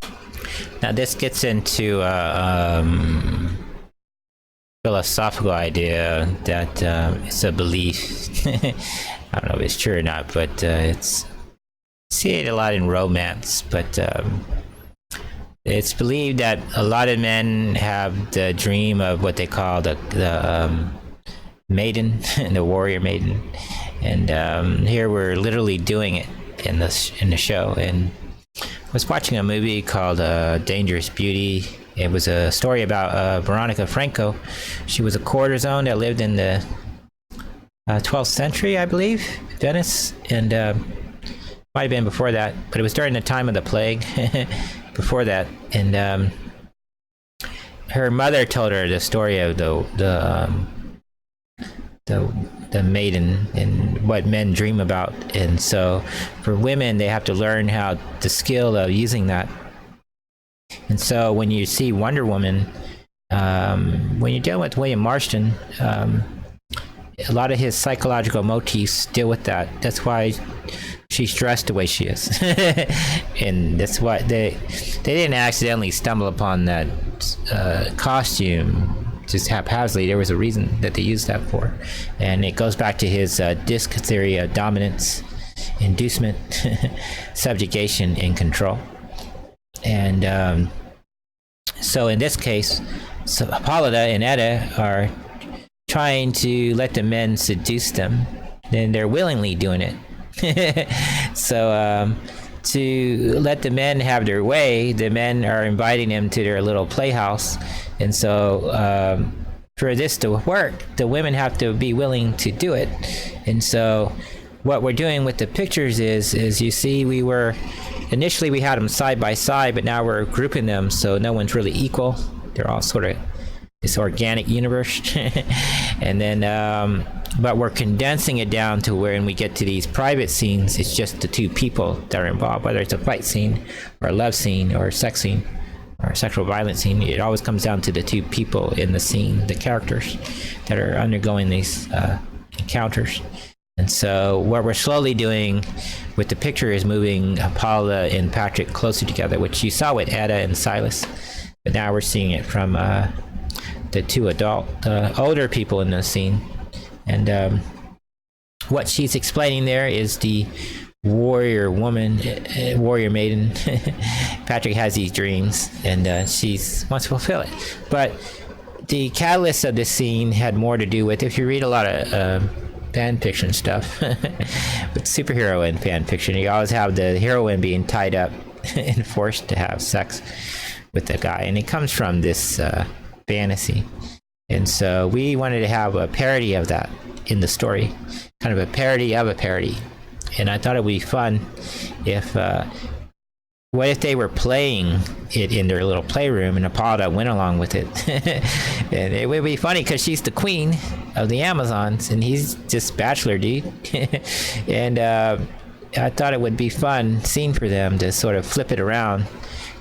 Now this gets into philosophical idea that it's a belief. I don't know if it's true or not, but it's see it a lot in romance. But it's believed that a lot of men have the dream of what they call the maiden, the warrior maiden, and here we're literally doing it in the show. And I was watching a movie called Dangerous Beauty. It was a story about Veronica Franco. She was a courtesan that lived in the 12th century, I believe, Venice, and might have been before that, but it was during the time of the plague, before that. And her mother told her the story of the maiden and what men dream about. And so for women, they have to learn how the skill of using that. And so when you see Wonder Woman, when you're dealing with William Marston, a lot of his psychological motifs deal with that. That's why she's dressed the way she is. And that's why they didn't accidentally stumble upon that costume just haphazardly. There was a reason that they used that for. And it goes back to his disc theory of dominance, inducement, subjugation, and control. And so in this case, so Hippolyta and Etta are trying to let the men seduce them, and they're willingly doing it. So to let the men have their way, the men are inviting them to their little playhouse. And so for this to work, the women have to be willing to do it. And so what we're doing with the pictures is you see initially we had them side by side, but now we're grouping them so no one's really equal. They're all sort of this organic universe. And then, but we're condensing it down to where when we get to these private scenes, it's just the two people that are involved, whether it's a fight scene or a love scene or a sex scene or a sexual violence scene. It always comes down to the two people in the scene, the characters that are undergoing these encounters. And so what we're slowly doing with the picture is moving Paula and Patrick closer together, which you saw with Etta and Silas. But now we're seeing it from the two older people in the scene. And what she's explaining there is the warrior woman, warrior maiden. Patrick has these dreams, and she wants to fulfill it. But the catalyst of this scene had more to do with, if you read a lot of fan fiction stuff, with superhero and fan fiction, you always have the heroine being tied up and forced to have sex with the guy, and it comes from this fantasy. And so we wanted to have a parody of that in the story, kind of a parody of a parody. And I thought it would be fun if what if they were playing it in their little playroom and Hippolyta went along with it. And it would be funny because she's the queen of the Amazons and he's just bachelor dude. And I thought it would be fun scene for them to sort of flip it around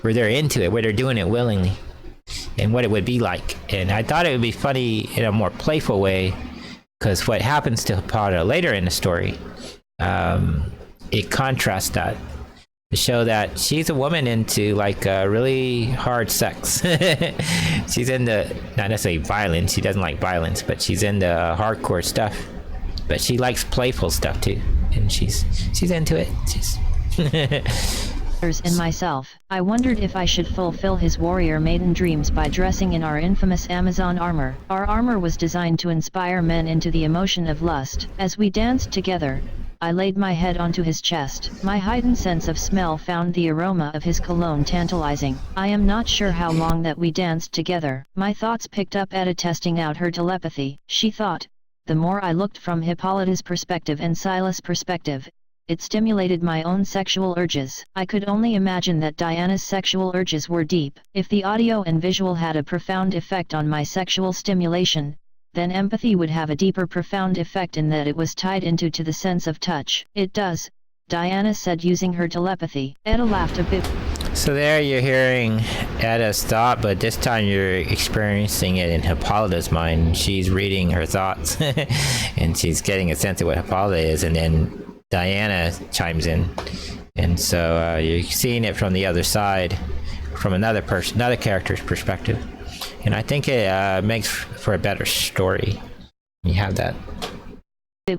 where they're into it, where they're doing it willingly. and what it would be like. And I thought it would be funny in a more playful way, because what happens to Hippolyta later in the story, it contrasts that to show that she's a woman into like really hard sex. She's into, not necessarily violence, she doesn't like violence, but she's into hardcore stuff. But she likes playful stuff too, and she's into it. She's in myself, I wondered if I should fulfill his warrior maiden dreams by dressing in our infamous Amazon armor. Our armor was designed to inspire men into the emotion of lust. As we danced together, I laid my head onto his chest. My heightened sense of smell found the aroma of his cologne tantalizing. I am not sure how long that we danced together. My thoughts picked up Etta testing out her telepathy. She thought, the more I looked from Hippolyta's perspective and Silas' perspective, it stimulated my own sexual urges. I could only imagine that Diana's sexual urges were deep. If the audio and visual had a profound effect on my sexual stimulation, then empathy would have a deeper profound effect in that it was tied into to the sense of touch. It does, Diana said using her telepathy. Etta laughed a bit. So there you're hearing Etta's thought, but this time you're experiencing it in Hippolyta's mind. She's reading her thoughts and she's getting a sense of what Hippolyta is, and then Diana chimes in, and so you're seeing it from the other side, from another character's perspective, and I think it makes for a better story. You have that.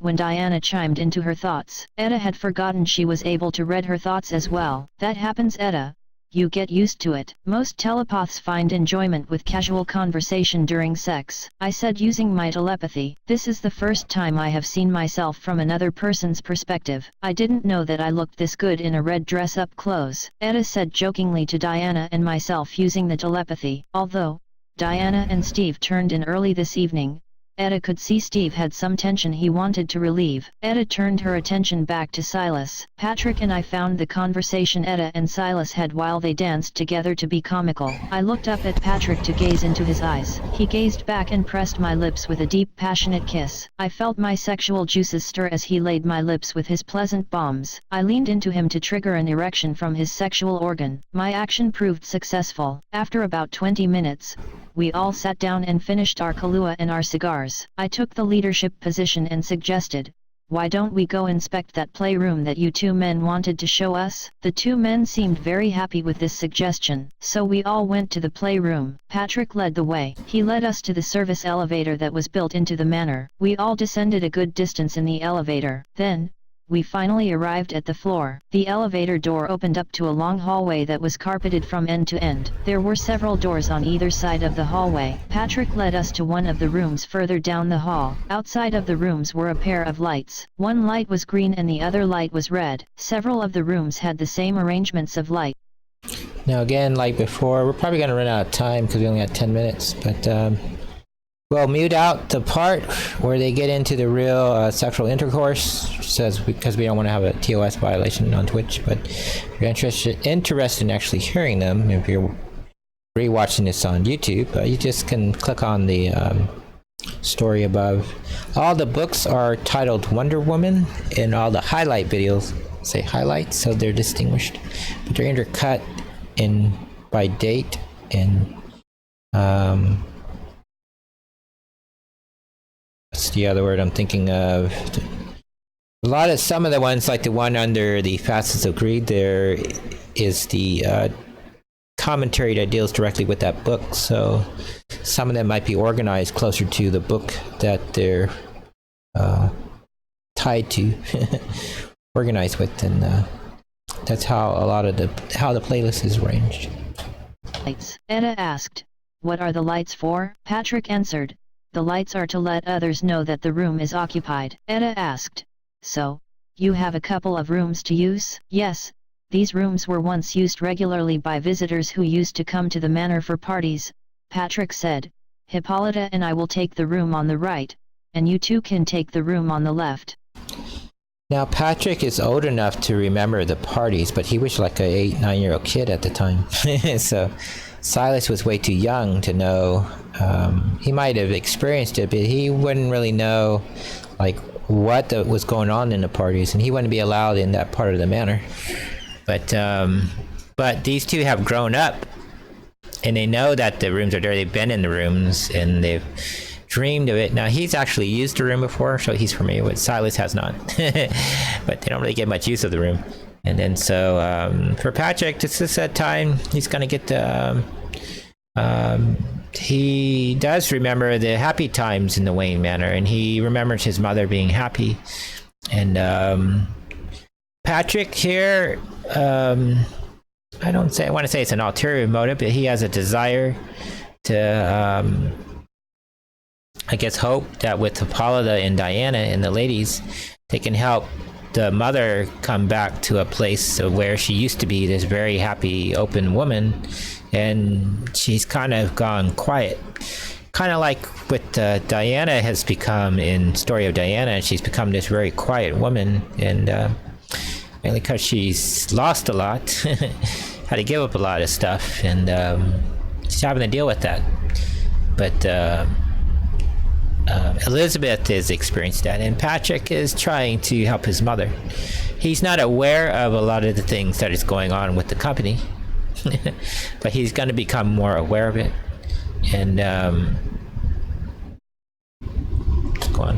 When Diana chimed into her thoughts, Etta had forgotten she was able to read her thoughts as well. That happens, Etta. You get used to it. Most telepaths find enjoyment with casual conversation during sex. I said using my telepathy. This is the first time I have seen myself from another person's perspective. I didn't know that I looked this good in a red dress up close, Etta said jokingly to Diana and myself using the telepathy. Although Diana and Steve turned in early this evening, Etta could see Steve had some tension he wanted to relieve. Etta turned her attention back to Silas. Patrick and I found the conversation Etta and Silas had while they danced together to be comical. I looked up at Patrick to gaze into his eyes. He gazed back and pressed my lips with a deep, passionate kiss. I felt my sexual juices stir as he laid my lips with his pleasant bombs. I leaned into him to trigger an erection from his sexual organ. My action proved successful. After about 20 minutes, we all sat down and finished our Kahlua and our cigars. I took the leadership position and suggested, why don't we go inspect that playroom that you two men wanted to show us? The two men seemed very happy with this suggestion, so we all went to the playroom. Patrick led the way. He led us to the service elevator that was built into the manor. We all descended a good distance in the elevator. Then, we finally arrived at the floor. The elevator door opened up to a long hallway that was carpeted from end to end. There were several doors on either side of the hallway. Patrick led us to one of the rooms further down the hall. Outside of the rooms were a pair of lights. One light was green and the other light was red. Several of the rooms had the same arrangements of light. Now again, like before, we're probably going to run out of time because we only got 10 minutes, but we'll mute out the part where they get into the real sexual intercourse, says because we don't want to have a TOS violation on Twitch. But if you're interested in actually hearing them, if you're rewatching this on YouTube, you just can click on the story above. All the books are titled Wonder Woman, and all the highlight videos say highlights, so they're distinguished, but they're intercut in by date and what's the other word I'm thinking of? Some of the ones, like the one under the Facets of Greed, there is the commentary that deals directly with that book. So some of them might be organized closer to the book that they're tied to, organized with, and that's how a lot of the playlist is arranged. Lights. Etta asked, "What are the lights for?" Patrick answered, "The lights are to let others know that the room is occupied." Etta asked, "So, you have a couple of rooms to use?" "Yes, these rooms were once used regularly by visitors who used to come to the manor for parties," Patrick said. "Hippolyta and I will take the room on the right, and you two can take the room on the left." Now Patrick is old enough to remember the parties, but he was like a 8-9-year-old kid at the time. So Silas was way too young to know. He might have experienced it, but he wouldn't really know like what was going on in the parties, and he wouldn't be allowed in that part of the manor. But these two have grown up and they know that the rooms are dirty. They've been in the rooms and they've dreamed of it. Now he's actually used the room before, so he's familiar with. Silas has not, but they don't really get much use of the room. And then so for Patrick, this is that time he's gonna get the. He does remember the happy times in the Wayne Manor, and he remembers his mother being happy. And Patrick here, I want to say it's an ulterior motive, but he has a desire to, I guess, hope that with Hippolyta and Diana and the ladies, they can help the mother come back to a place where she used to be this very happy, open woman, and she's kind of gone quiet. Kind of like what Diana has become in Story of Diana. She's become this very quiet woman, and mainly because she's lost a lot, had to give up a lot of stuff, and she's having to deal with that. But Elizabeth has experienced that, and Patrick is trying to help his mother. He's not aware of a lot of the things that is going on with the company, but he's going to become more aware of it. And go on.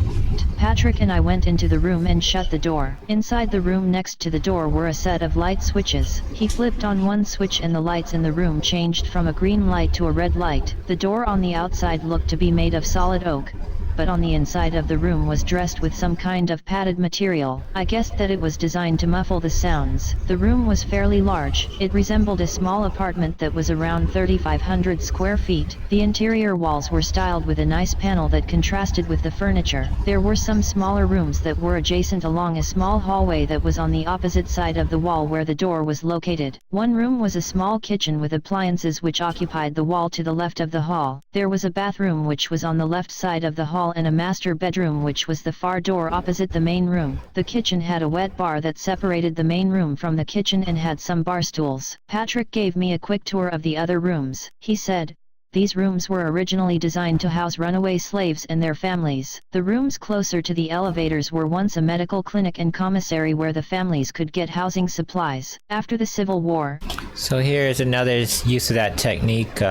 Patrick and I went into the room and shut the door. Inside the room next to the door were a set of light switches. He flipped on one switch and the lights in the room changed from a green light to a red light. The door on the outside looked to be made of solid oak, but on the inside of the room was dressed with some kind of padded material. I guessed that it was designed to muffle the sounds. The room was fairly large. It resembled a small apartment that was around 3,500 square feet. The interior walls were styled with a nice panel that contrasted with the furniture. There were some smaller rooms that were adjacent along a small hallway that was on the opposite side of the wall where the door was located. One room was a small kitchen with appliances which occupied the wall to the left of the hall. There was a bathroom which was on the left side of the hall and a master bedroom which was the far door opposite the main room. The kitchen had a wet bar that separated the main room from the kitchen and had some bar stools. Patrick gave me a quick tour of the other rooms. He said, "These rooms were originally designed to house runaway slaves and their families. The rooms closer to the elevators were once a medical clinic and commissary where the families could get housing supplies. After the Civil War..." So here's another use of that technique.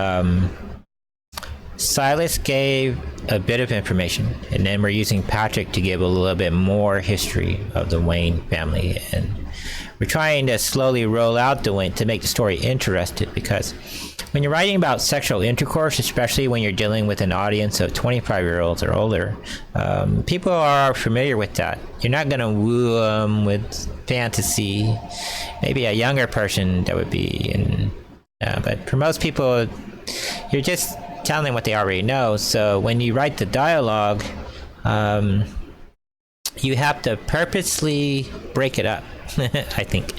Silas gave a bit of information, and then we're using Patrick to give a little bit more history of the Wayne family, and we're trying to slowly roll out the Wayne to make the story interesting, because when you're writing about sexual intercourse, especially when you're dealing with an audience of 25-year-olds or older, people are familiar with that. You're not going to woo them with fantasy. Maybe a younger person that would be, but for most people, you're just telling them what they already know. So when you write the dialogue, you have to purposely break it up, I think,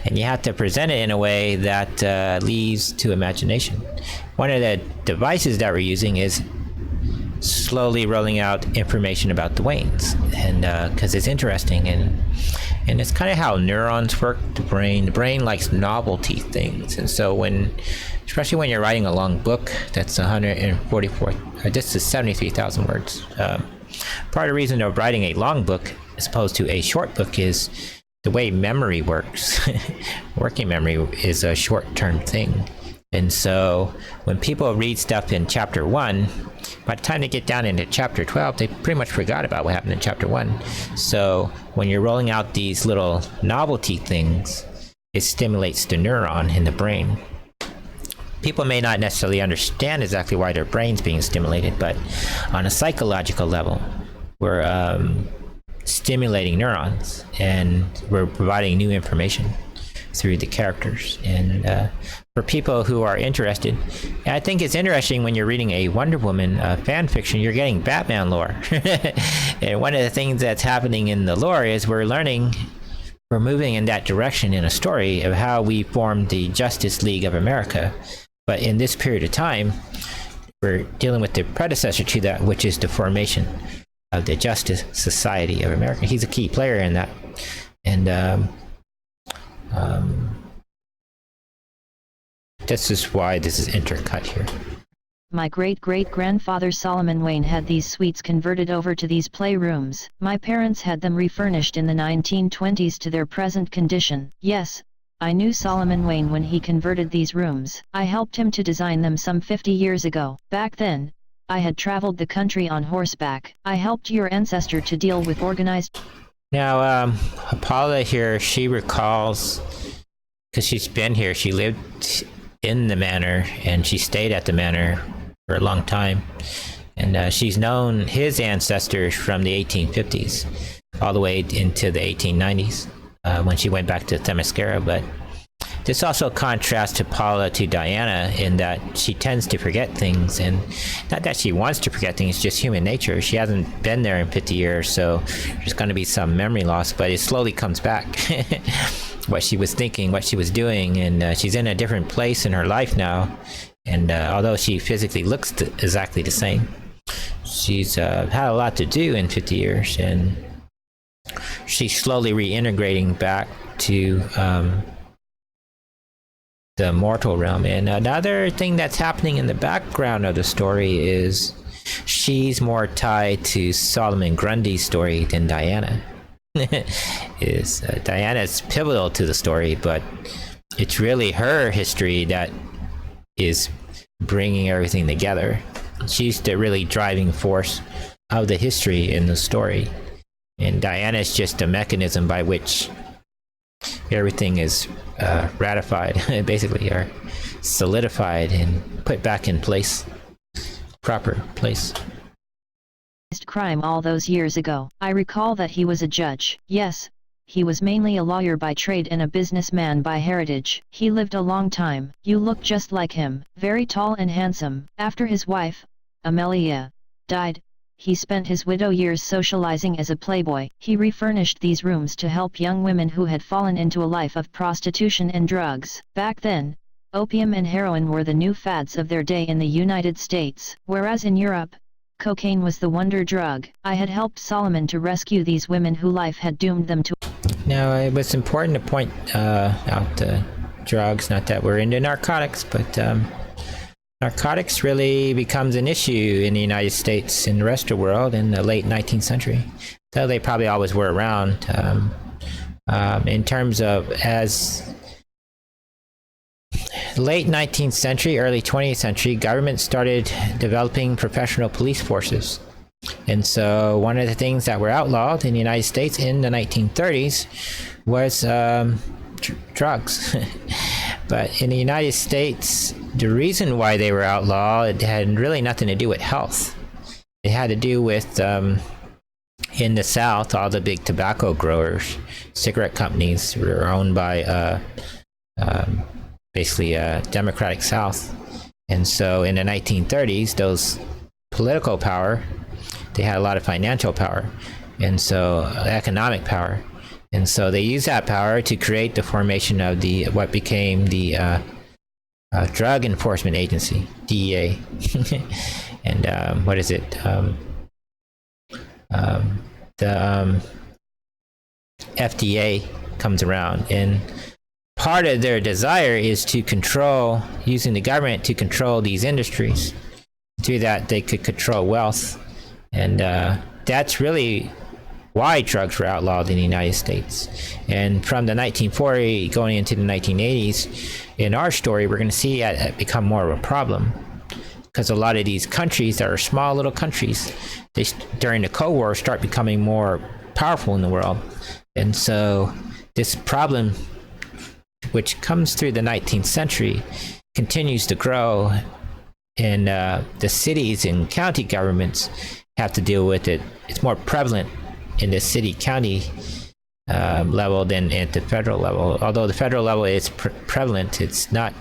and you have to present it in a way that leaves to imagination. One of the devices that we're using is slowly rolling out information about the Waynes, and because it's interesting, and it's kind of how neurons work. The brain likes novelty things, and so especially when you're writing a long book that's 144, this is 73,000 words. Part of the reason of writing a long book as opposed to a short book is the way memory works. Working memory is a short-term thing. And so when people read stuff in chapter 1, by the time they get down into chapter 12, they pretty much forgot about what happened in chapter 1. So when you're rolling out these little novelty things, it stimulates the neuron in the brain. People may not necessarily understand exactly why their brain's being stimulated, but on a psychological level, we're stimulating neurons, and we're providing new information through the characters. And for people who are interested, I think it's interesting when you're reading a Wonder Woman fan fiction, you're getting Batman lore. And one of the things that's happening in the lore is we're moving in that direction in a story of how we formed the Justice League of America. But in this period of time, we're dealing with the predecessor to that, which is the formation of the Justice Society of America. He's a key player in that. And this is why this is intercut here. My great-great-grandfather Solomon Wayne had these suites converted over to these playrooms. My parents had them refurnished in the 1920s to their present condition. Yes, I knew Solomon Wayne when he converted these rooms. I helped him to design them some 50 years ago. Back then, I had traveled the country on horseback. I helped your ancestor to deal with organized... Now, Paula here, she recalls, because she's been here, she lived in the manor, and she stayed at the manor for a long time. And she's known his ancestors from the 1850s, all the way into the 1890s, when she went back to Themyscira. But this also contrasts to Paula to Diana in that she tends to forget things, and not that she wants to forget things, it's just human nature. She hasn't been there in 50 years, so there's going to be some memory loss, but it slowly comes back. What she was thinking, what she was doing, and she's in a different place in her life now. And although she physically looks exactly the same, she's had a lot to do in 50 years, and she's slowly reintegrating back to the mortal realm. And another thing that's happening in the background of the story is she's more tied to Solomon Grundy's story than Diana. Diana's pivotal to the story, but it's really her history that is bringing everything together. She's the really driving force of the history in the story, and Diana is just a mechanism by which everything is ratified, basically, or solidified and put back in place, proper place. Crime all those years ago. I recall that he was a judge. Yes, he was mainly a lawyer by trade and a businessman by heritage. He lived a long time. You look just like him, very tall and handsome. After his wife, Amelia, died, he spent his widow years socializing as a playboy. He refurnished these rooms to help young women who had fallen into a life of prostitution and drugs. Back then, opium and heroin were the new fads of their day in the United States, whereas in Europe, cocaine was the wonder drug. I had helped Solomon to rescue these women who life had doomed them to... Now, it was important to point out the drugs, not that we're into narcotics, but narcotics really becomes an issue in the United States and the rest of the world in the late 19th century. Though they probably always were around. In terms of as late 19th century, early 20th century, government started developing professional police forces. And so one of the things that were outlawed in the United States in the 1930s was drugs. But in the United States, the reason why they were outlawed, it had really nothing to do with health. It had to do with, in the South, all the big tobacco growers, cigarette companies were owned by basically Democratic South. And so in the 1930s, those political power, they had a lot of financial power, and so economic power. And so they used that power to create the formation of the what became the Drug Enforcement Agency, DEA. And what is it? The FDA comes around, and part of their desire is to control, using the government to control these industries. Through that, they could control wealth. And that's really why drugs were outlawed in the United States. And from the 1940s going into the 1980s, in our story, we're going to see it become more of a problem. Because a lot of these countries that are small little countries, they, during the Cold War, start becoming more powerful in the world. And so this problem, which comes through the 19th century, continues to grow, and the cities and county governments have to deal with it. It's more prevalent in the city-county level than at the federal level. Although the federal level is prevalent, it's not.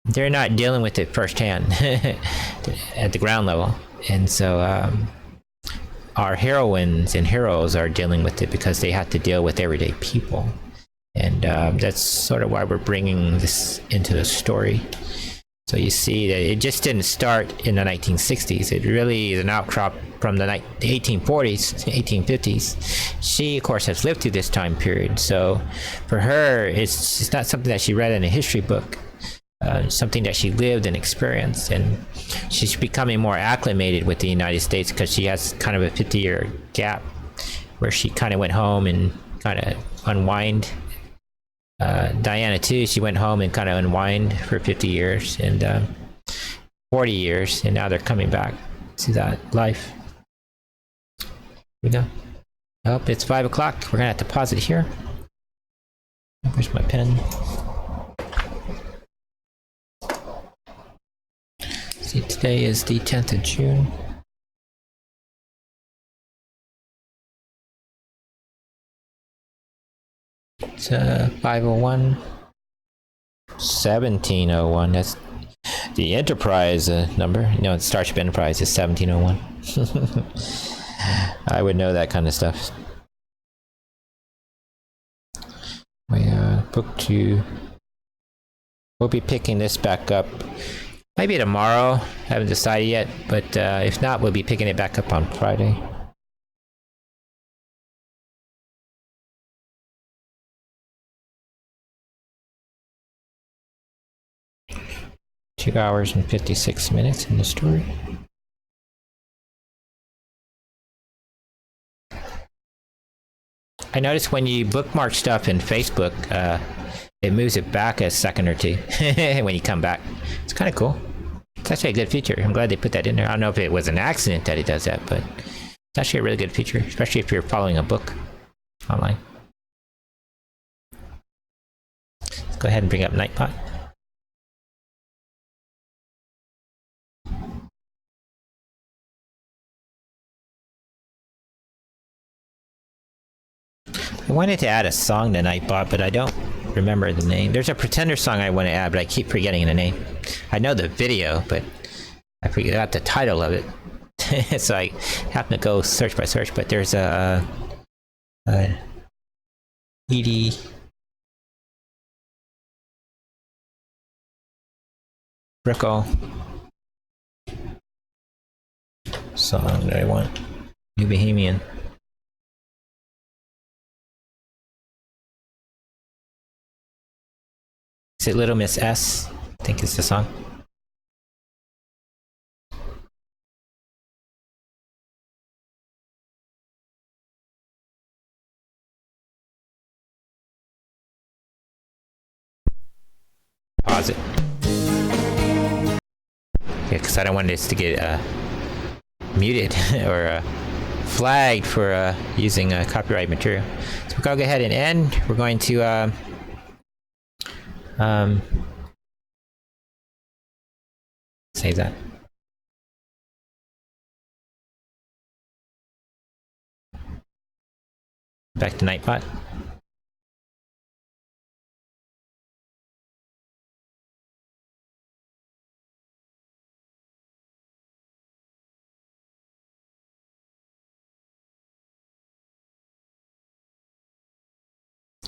They're not dealing with it firsthand at the ground level, and so our heroines and heroes are dealing with it because they have to deal with everyday people. And that's sort of why we're bringing this into the story. So you see that it just didn't start in the 1960s. It really is an outcrop from the 1840s, 1850s. She, of course, has lived through this time period. So for her, it's not something that she read in a history book. Something that she lived and experienced. And she's becoming more acclimated with the United States because she has kind of a 50-year gap where she kind of went home and kind of unwind Diana too. She went home and kind of unwind for 50 years and 40 years, and now they're coming back to that life. Here we go. Oh, it's 5 o'clock. We're gonna have to pause it here. Where's my pen? See, today is the 10th of June. It's 501. 1701. That's the Enterprise number. No, it's Starship Enterprise is 1701. I would know that kind of stuff. We booked to. We'll be picking this back up. Maybe tomorrow. Haven't decided yet, but if not, we'll be picking it back up on Friday. Two hours and 56 minutes in the story. I noticed when you bookmark stuff in Facebook, it moves it back a second or two when you come back. It's kind of cool. It's actually a good feature. I'm glad they put that in there. I don't know if it was an accident that it does that, but it's actually a really good feature, especially if you're following a book online. Let's go ahead and bring up Nightbot. I wanted to add a song to Nightbot, but I don't remember the name. There's a Pretender song I want to add, but I keep forgetting the name. I know the video, but I forgot the title of it. So I have to go search by search, but there's a Edie Brickle song that I want. New Bohemian. Is it Little Miss S? I think it's the song. Pause it. Yeah, because I don't want this to get muted or flagged for using copyright material. So we'll go ahead and end. We're going to save that. Back to Nightbot.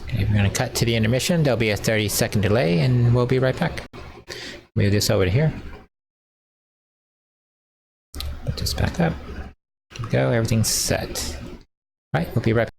Okay, we're going to cut to the intermission. There'll be a 30-second delay, and we'll be right back. Move this over to here. Put this back up. There we go. Everything's set. All right, we'll be right back.